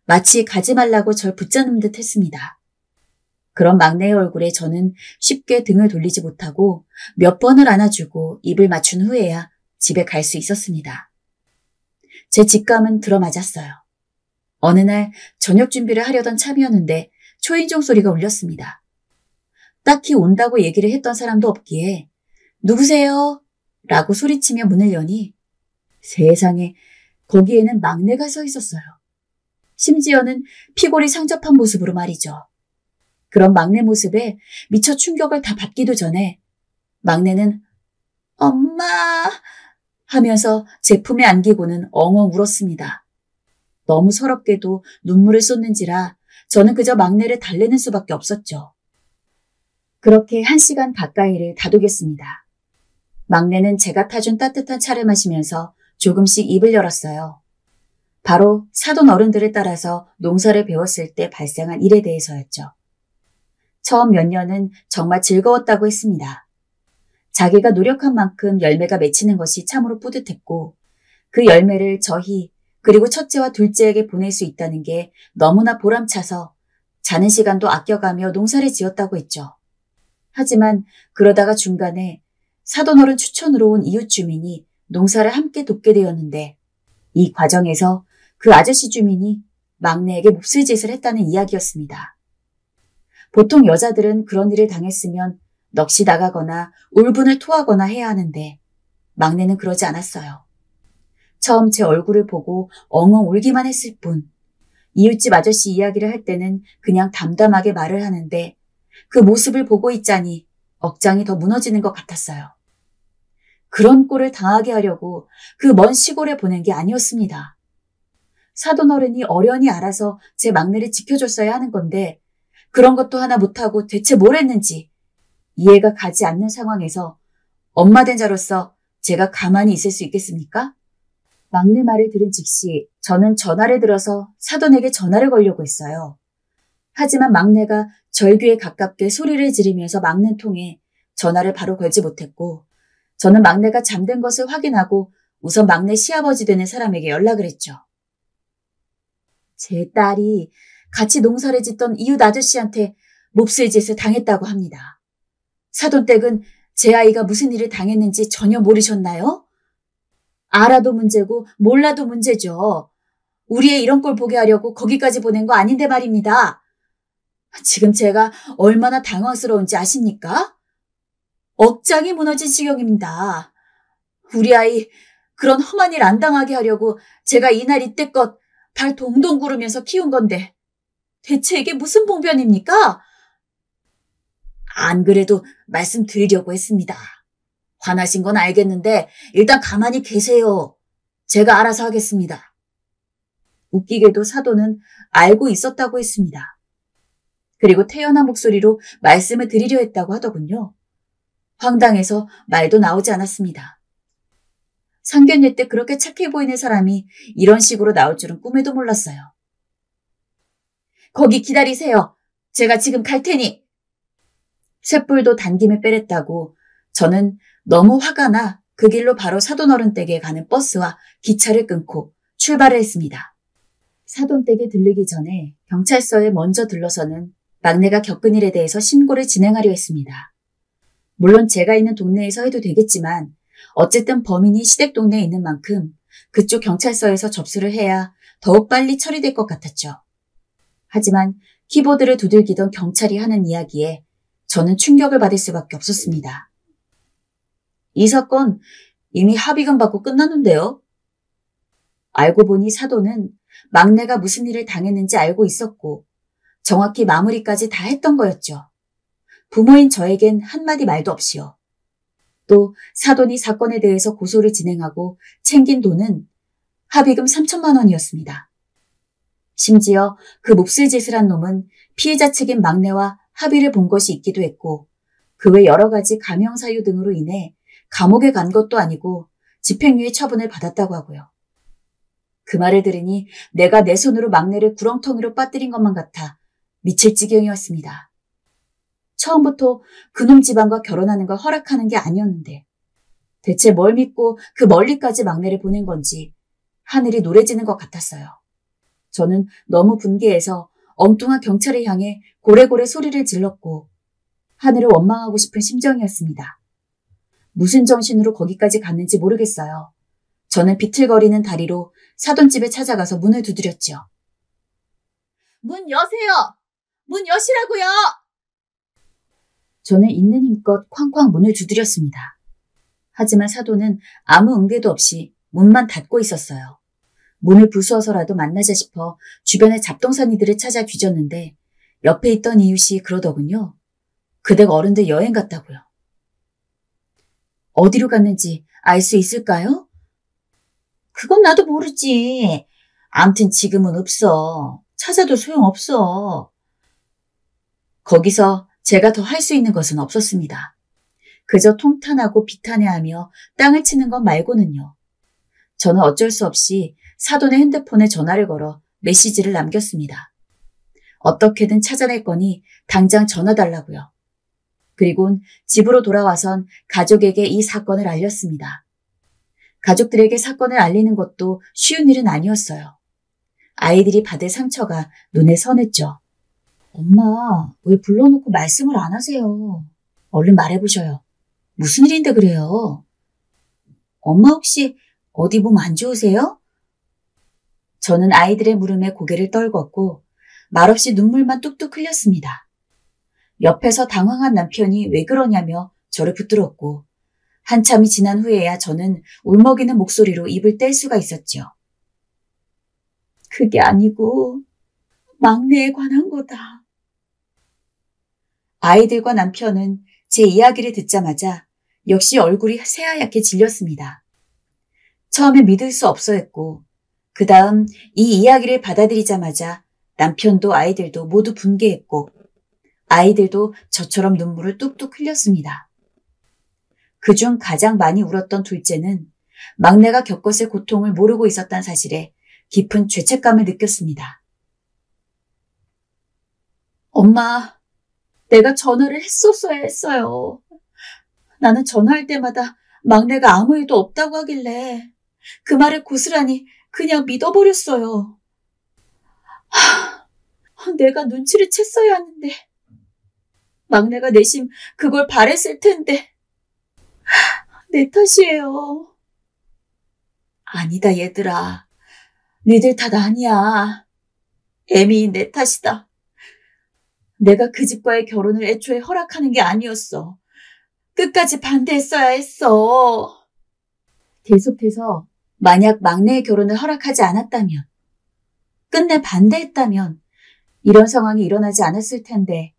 마치 가지 말라고 절 붙잡는 듯 했습니다. 그런 막내의 얼굴에 저는 쉽게 등을 돌리지 못하고 몇 번을 안아주고 입을 맞춘 후에야 집에 갈 수 있었습니다. 제 직감은 들어맞았어요. 어느 날 저녁 준비를 하려던 참이었는데 초인종 소리가 울렸습니다. 딱히 온다고 얘기를 했던 사람도 없기에 누구세요? 라고 소리치며 문을 여니 세상에 거기에는 막내가 서 있었어요. 심지어는 피골이 상접한 모습으로 말이죠. 그런 막내 모습에 미처 충격을 다 받기도 전에 막내는 엄마 하면서 제 품에 안기고는 엉엉 울었습니다. 너무 서럽게도 눈물을 쏟는지라 저는 그저 막내를 달래는 수밖에 없었죠. 그렇게 1시간 가까이를 다독였습니다. 막내는 제가 타준 따뜻한 차를 마시면서 조금씩 입을 열었어요. 바로 사돈 어른들을 따라서 농사를 배웠을 때 발생한 일에 대해서였죠. 처음 몇 년은 정말 즐거웠다고 했습니다. 자기가 노력한 만큼 열매가 맺히는 것이 참으로 뿌듯했고 그 열매를 저희 그리고 첫째와 둘째에게 보낼 수 있다는 게 너무나 보람차서 자는 시간도 아껴가며 농사를 지었다고 했죠. 하지만 그러다가 중간에 사돈어른 추천으로 온 이웃 주민이 농사를 함께 돕게 되었는데 이 과정에서 그 아저씨 주민이 막내에게 몹쓸 짓을 했다는 이야기였습니다. 보통 여자들은 그런 일을 당했으면 넋이 나가거나 울분을 토하거나 해야 하는데 막내는 그러지 않았어요. 처음 제 얼굴을 보고 엉엉 울기만 했을 뿐 이웃집 아저씨 이야기를 할 때는 그냥 담담하게 말을 하는데 그 모습을 보고 있자니 억장이 더 무너지는 것 같았어요. 그런 꼴을 당하게 하려고 그 먼 시골에 보낸 게 아니었습니다. 사돈 어른이 어련히 알아서 제 막내를 지켜줬어야 하는 건데 그런 것도 하나 못하고 대체 뭘 했는지 이해가 가지 않는 상황에서 엄마 된 자로서 제가 가만히 있을 수 있겠습니까? 막내 말을 들은 즉시 저는 전화를 들어서 사돈에게 전화를 걸려고 했어요. 하지만 막내가 절규에 가깝게 소리를 지르면서 막는 통에 전화를 바로 걸지 못했고 저는 막내가 잠든 것을 확인하고 우선 막내 시아버지 되는 사람에게 연락을 했죠. 제 딸이 같이 농사를 짓던 이웃 아저씨한테 몹쓸 짓을 당했다고 합니다. 사돈댁은 제 아이가 무슨 일을 당했는지 전혀 모르셨나요? 알아도 문제고 몰라도 문제죠. 우리의 이런 꼴 보게 하려고 거기까지 보낸 거 아닌데 말입니다. 지금 제가 얼마나 당황스러운지 아십니까? 억장이 무너진 지경입니다. 우리 아이 그런 험한 일 안 당하게 하려고 제가 이날 이때껏 발 동동 구르면서 키운 건데 대체 이게 무슨 봉변입니까? 안 그래도 말씀드리려고 했습니다. 화나신 건 알겠는데 일단 가만히 계세요. 제가 알아서 하겠습니다. 웃기게도 사돈은 알고 있었다고 했습니다. 그리고 태연한 목소리로 말씀을 드리려 했다고 하더군요. 황당해서 말도 나오지 않았습니다. 상견례 때 그렇게 착해 보이는 사람이 이런 식으로 나올 줄은 꿈에도 몰랐어요. 거기 기다리세요. 제가 지금 갈 테니. 쇳불도 단김에 빼랬다고 저는 너무 화가 나 그 길로 바로 사돈어른 댁에 가는 버스와 기차를 끊고 출발을 했습니다. 사돈댁에 들르기 전에 경찰서에 먼저 들러서는 막내가 겪은 일에 대해서 신고를 진행하려 했습니다. 물론 제가 있는 동네에서 해도 되겠지만 어쨌든 범인이 시댁 동네에 있는 만큼 그쪽 경찰서에서 접수를 해야 더욱 빨리 처리될 것 같았죠. 하지만 키보드를 두들기던 경찰이 하는 이야기에 저는 충격을 받을 수밖에 없었습니다. 이 사건 이미 합의금 받고 끝났는데요. 알고 보니 사돈은 막내가 무슨 일을 당했는지 알고 있었고 정확히 마무리까지 다 했던 거였죠. 부모인 저에겐 한마디 말도 없이요. 또 사돈이 사건에 대해서 고소를 진행하고 챙긴 돈은 합의금 3천만 원이었습니다. 심지어 그 몹쓸 짓을 한 놈은 피해자 측인 막내와 합의를 본 것이 있기도 했고 그 외 여러 가지 감형 사유 등으로 인해 감옥에 간 것도 아니고 집행유예 처분을 받았다고 하고요. 그 말을 들으니 내가 내 손으로 막내를 구렁텅이로 빠뜨린 것만 같아 미칠 지경이었습니다. 처음부터 그놈 집안과 결혼하는 걸 허락하는 게 아니었는데 대체 뭘 믿고 그 멀리까지 막내를 보낸 건지 하늘이 노래지는 것 같았어요. 저는 너무 분개해서 엉뚱한 경찰을 향해 고래고래 소리를 질렀고 하늘을 원망하고 싶은 심정이었습니다. 무슨 정신으로 거기까지 갔는지 모르겠어요. 저는 비틀거리는 다리로 사돈집에 찾아가서 문을 두드렸죠. 문 여세요! 문 여시라고요! 저는 있는 힘껏 쾅쾅 문을 두드렸습니다. 하지만 사돈은 아무 응대도 없이 문만 닫고 있었어요. 문을 부수어서라도 만나자 싶어 주변의 잡동사니들을 찾아 뒤졌는데 옆에 있던 이웃이 그러더군요. 그댁 어른들 여행 갔다고요. 어디로 갔는지 알 수 있을까요? 그건 나도 모르지. 암튼 지금은 없어. 찾아도 소용없어. 거기서 제가 더 할 수 있는 것은 없었습니다. 그저 통탄하고 비탄해하며 땅을 치는 것 말고는요. 저는 어쩔 수 없이 사돈의 핸드폰에 전화를 걸어 메시지를 남겼습니다. 어떻게든 찾아낼 거니 당장 전화 달라고요. 그리곤 집으로 돌아와선 가족에게 이 사건을 알렸습니다. 가족들에게 사건을 알리는 것도 쉬운 일은 아니었어요. 아이들이 받을 상처가 눈에 선했죠. 엄마, 왜 불러놓고 말씀을 안 하세요? 얼른 말해보셔요. 무슨 일인데 그래요? 엄마 혹시 어디 몸 안 좋으세요? 저는 아이들의 물음에 고개를 떨궜고 말없이 눈물만 뚝뚝 흘렸습니다. 옆에서 당황한 남편이 왜 그러냐며 저를 붙들었고 한참이 지난 후에야 저는 울먹이는 목소리로 입을 뗄 수가 있었죠. 그게 아니고 막내에 관한 거다. 아이들과 남편은 제 이야기를 듣자마자 역시 얼굴이 새하얗게 질렸습니다. 처음에 믿을 수 없어 했고 그 다음 이 이야기를 받아들이자마자 남편도 아이들도 모두 분개했고 아이들도 저처럼 눈물을 뚝뚝 흘렸습니다. 그중 가장 많이 울었던 둘째는 막내가 겪었을 고통을 모르고 있었다는 사실에 깊은 죄책감을 느꼈습니다. 엄마, 내가 전화를 했었어야 했어요. 나는 전화할 때마다 막내가 아무 일도 없다고 하길래 그 말을 고스란히 그냥 믿어버렸어요. 내가 눈치를 챘어야 하는데 막내가 내심 그걸 바랬을 텐데 내 탓이에요. 아니다 얘들아. 니들 탓 아니야. 애미인 내 탓이다. 내가 그 집과의 결혼을 애초에 허락하는 게 아니었어. 끝까지 반대했어야 했어. 계속해서 만약 막내의 결혼을 허락하지 않았다면, 끝내 반대했다면 이런 상황이 일어나지 않았을 텐데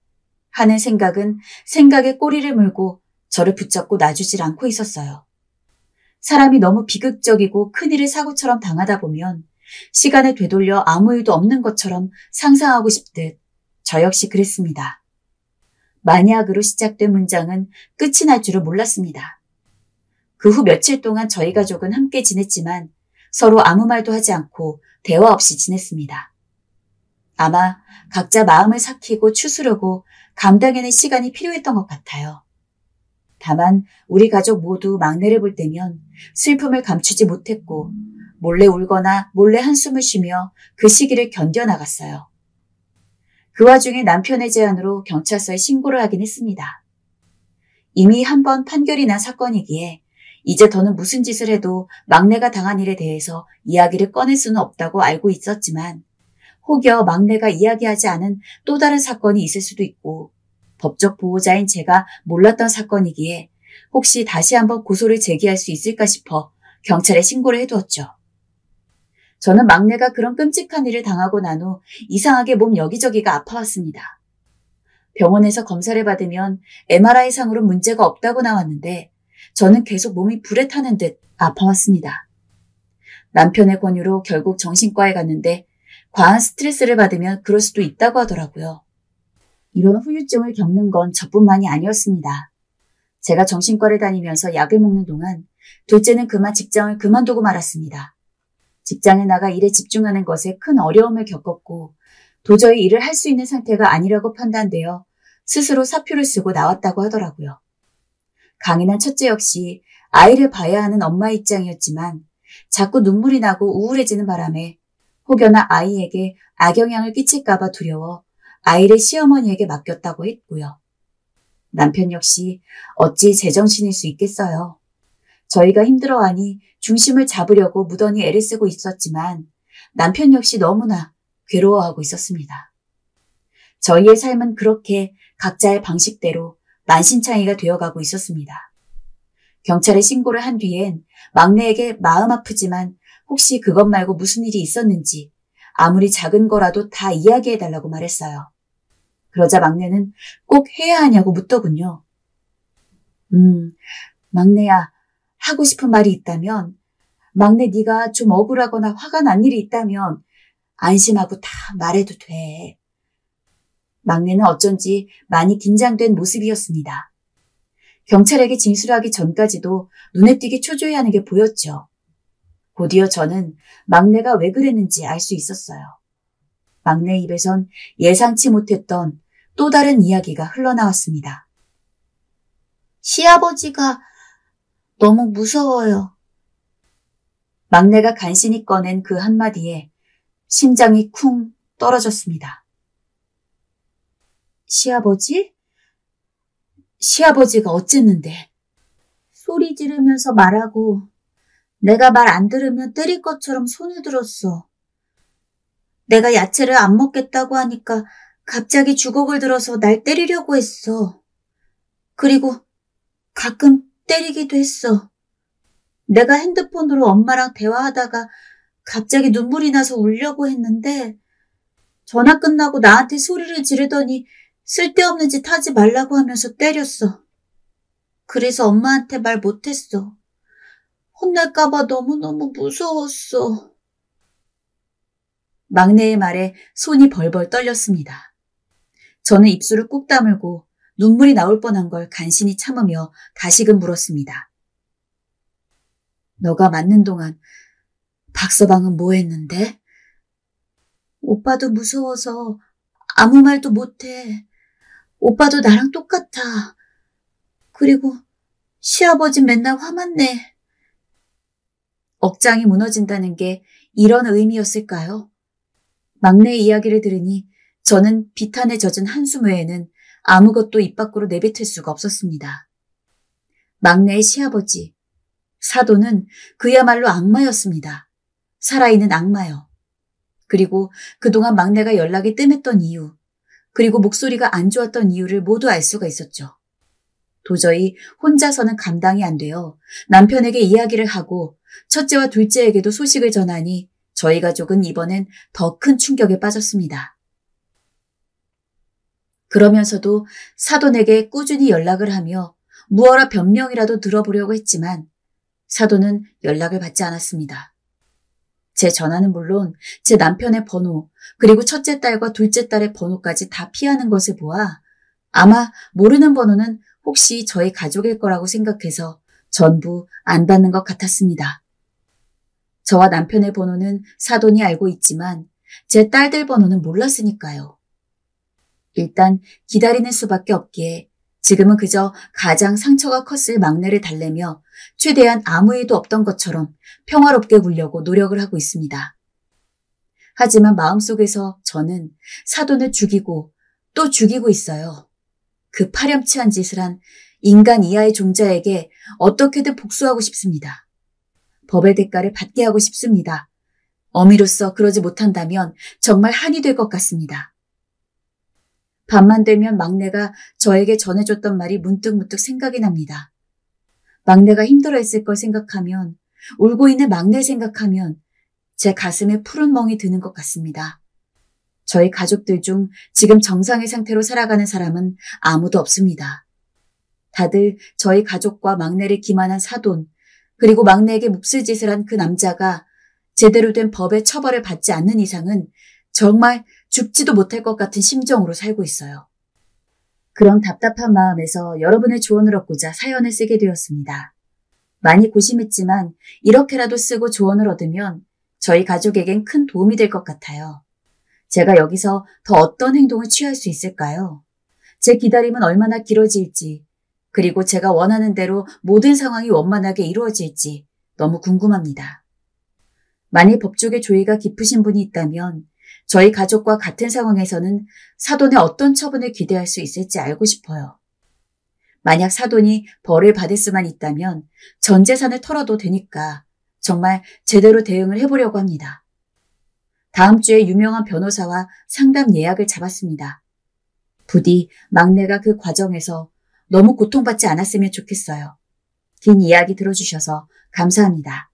하는 생각은 생각에 꼬리를 물고 저를 붙잡고 놔주질 않고 있었어요. 사람이 너무 비극적이고 큰일을 사고처럼 당하다 보면 시간을 되돌려 아무 일도 없는 것처럼 상상하고 싶듯 저 역시 그랬습니다. 만약으로 시작된 문장은 끝이 날 줄을 몰랐습니다. 그 후 며칠 동안 저희 가족은 함께 지냈지만 서로 아무 말도 하지 않고 대화 없이 지냈습니다. 아마 각자 마음을 삭히고 추스르고 감당해낼 시간이 필요했던 것 같아요. 다만 우리 가족 모두 막내를 볼 때면 슬픔을 감추지 못했고 몰래 울거나 몰래 한숨을 쉬며 그 시기를 견뎌나갔어요. 그 와중에 남편의 제안으로 경찰서에 신고를 하긴 했습니다. 이미 한 번 판결이 난 사건이기에 이제 더는 무슨 짓을 해도 막내가 당한 일에 대해서 이야기를 꺼낼 수는 없다고 알고 있었지만 혹여 막내가 이야기하지 않은 또 다른 사건이 있을 수도 있고 법적 보호자인 제가 몰랐던 사건이기에 혹시 다시 한번 고소를 제기할 수 있을까 싶어 경찰에 신고를 해두었죠. 저는 막내가 그런 끔찍한 일을 당하고 난 후 이상하게 몸 여기저기가 아파왔습니다. 병원에서 검사를 받으면 MRI상으로 문제가 없다고 나왔는데 저는 계속 몸이 불에 타는 듯 아파왔습니다. 남편의 권유로 결국 정신과에 갔는데 과한 스트레스를 받으면 그럴 수도 있다고 하더라고요. 이런 후유증을 겪는 건 저뿐만이 아니었습니다. 제가 정신과를 다니면서 약을 먹는 동안 둘째는 그만 직장을 그만두고 말았습니다. 직장에 나가 일에 집중하는 것에 큰 어려움을 겪었고 도저히 일을 할 수 있는 상태가 아니라고 판단되어 스스로 사표를 쓰고 나왔다고 하더라고요. 강인한 첫째 역시 아이를 봐야 하는 엄마의 입장이었지만 자꾸 눈물이 나고 우울해지는 바람에 혹여나 아이에게 악영향을 끼칠까봐 두려워 아이를 시어머니에게 맡겼다고 했고요. 남편 역시 어찌 제정신일 수 있겠어요. 저희가 힘들어하니 중심을 잡으려고 무던히 애를 쓰고 있었지만 남편 역시 너무나 괴로워하고 있었습니다. 저희의 삶은 그렇게 각자의 방식대로 만신창이가 되어가고 있었습니다. 경찰에 신고를 한 뒤엔 막내에게 마음 아프지만 혹시 그것 말고 무슨 일이 있었는지 아무리 작은 거라도 다 이야기해달라고 말했어요. 그러자 막내는 꼭 해야 하냐고 묻더군요. 막내야, 하고 싶은 말이 있다면, 막내 네가 좀 억울하거나 화가 난 일이 있다면 안심하고 다 말해도 돼. 막내는 어쩐지 많이 긴장된 모습이었습니다. 경찰에게 진술하기 전까지도 눈에 띄게 초조해하는 게 보였죠. 곧이어 저는 막내가 왜 그랬는지 알 수 있었어요. 막내 입에선 예상치 못했던 또 다른 이야기가 흘러나왔습니다. 시아버지가 너무 무서워요. 막내가 간신히 꺼낸 그 한마디에 심장이 쿵 떨어졌습니다. 시아버지? 시아버지가 어쨌는데? 소리 지르면서 말하고 내가 말 안 들으면 때릴 것처럼 손을 들었어. 내가 야채를 안 먹겠다고 하니까 갑자기 주걱을 들어서 날 때리려고 했어. 그리고 가끔 때리기도 했어. 내가 핸드폰으로 엄마랑 대화하다가 갑자기 눈물이 나서 울려고 했는데 전화 끝나고 나한테 소리를 지르더니 쓸데없는 짓 하지 말라고 하면서 때렸어. 그래서 엄마한테 말 못했어. 혼날까봐 너무너무 무서웠어. 막내의 말에 손이 벌벌 떨렸습니다. 저는 입술을 꾹 다물고 눈물이 나올 뻔한 걸 간신히 참으며 다시금 물었습니다. 너가 맞는 동안 박서방은 뭐 했는데? 오빠도 무서워서 아무 말도 못해. 오빠도 나랑 똑같아. 그리고 시아버진 맨날 화만 내. 억장이 무너진다는 게 이런 의미였을까요? 막내의 이야기를 들으니 저는 비탄에 젖은 한숨 외에는 아무것도 입 밖으로 내뱉을 수가 없었습니다. 막내의 시아버지, 사돈은 그야말로 악마였습니다. 살아있는 악마요. 그리고 그동안 막내가 연락이 뜸했던 이유, 그리고 목소리가 안 좋았던 이유를 모두 알 수가 있었죠. 도저히 혼자서는 감당이 안 되어 남편에게 이야기를 하고 첫째와 둘째에게도 소식을 전하니 저희 가족은 이번엔 더 큰 충격에 빠졌습니다. 그러면서도 사돈에게 꾸준히 연락을 하며 무어라 변명이라도 들어보려고 했지만 사돈은 연락을 받지 않았습니다. 제 전화는 물론 제 남편의 번호 그리고 첫째 딸과 둘째 딸의 번호까지 다 피하는 것을 보아 아마 모르는 번호는 혹시 저희 가족일 거라고 생각해서 전부 안 받는 것 같았습니다. 저와 남편의 번호는 사돈이 알고 있지만 제 딸들 번호는 몰랐으니까요. 일단 기다리는 수밖에 없기에 지금은 그저 가장 상처가 컸을 막내를 달래며 최대한 아무 일도 없던 것처럼 평화롭게 굴려고 노력을 하고 있습니다. 하지만 마음속에서 저는 사돈을 죽이고 또 죽이고 있어요. 그 파렴치한 짓을 한 인간 이하의 종자에게 어떻게든 복수하고 싶습니다. 법의 대가를 받게 하고 싶습니다. 어미로서 그러지 못한다면 정말 한이 될 것 같습니다. 밤만 되면 막내가 저에게 전해줬던 말이 문득문득 생각이 납니다. 막내가 힘들어했을 걸 생각하면, 울고 있는 막내 생각하면 제 가슴에 푸른 멍이 드는 것 같습니다. 저희 가족들 중 지금 정상의 상태로 살아가는 사람은 아무도 없습니다. 다들 저희 가족과 막내를 기만한 사돈, 그리고 막내에게 몹쓸 짓을 한 그 남자가 제대로 된 법의 처벌을 받지 않는 이상은 정말 죽지도 못할 것 같은 심정으로 살고 있어요. 그런 답답한 마음에서 여러분의 조언을 얻고자 사연을 쓰게 되었습니다. 많이 고심했지만 이렇게라도 쓰고 조언을 얻으면 저희 가족에겐 큰 도움이 될 것 같아요. 제가 여기서 더 어떤 행동을 취할 수 있을까요? 제 기다림은 얼마나 길어질지, 그리고 제가 원하는 대로 모든 상황이 원만하게 이루어질지 너무 궁금합니다. 만일 법조계 조예가 깊으신 분이 있다면 저희 가족과 같은 상황에서는 사돈의 어떤 처분을 기대할 수 있을지 알고 싶어요. 만약 사돈이 벌을 받을 수만 있다면 전 재산을 털어도 되니까 정말 제대로 대응을 해보려고 합니다. 다음 주에 유명한 변호사와 상담 예약을 잡았습니다. 부디 막내가 그 과정에서 너무 고통받지 않았으면 좋겠어요. 긴 이야기 들어주셔서 감사합니다.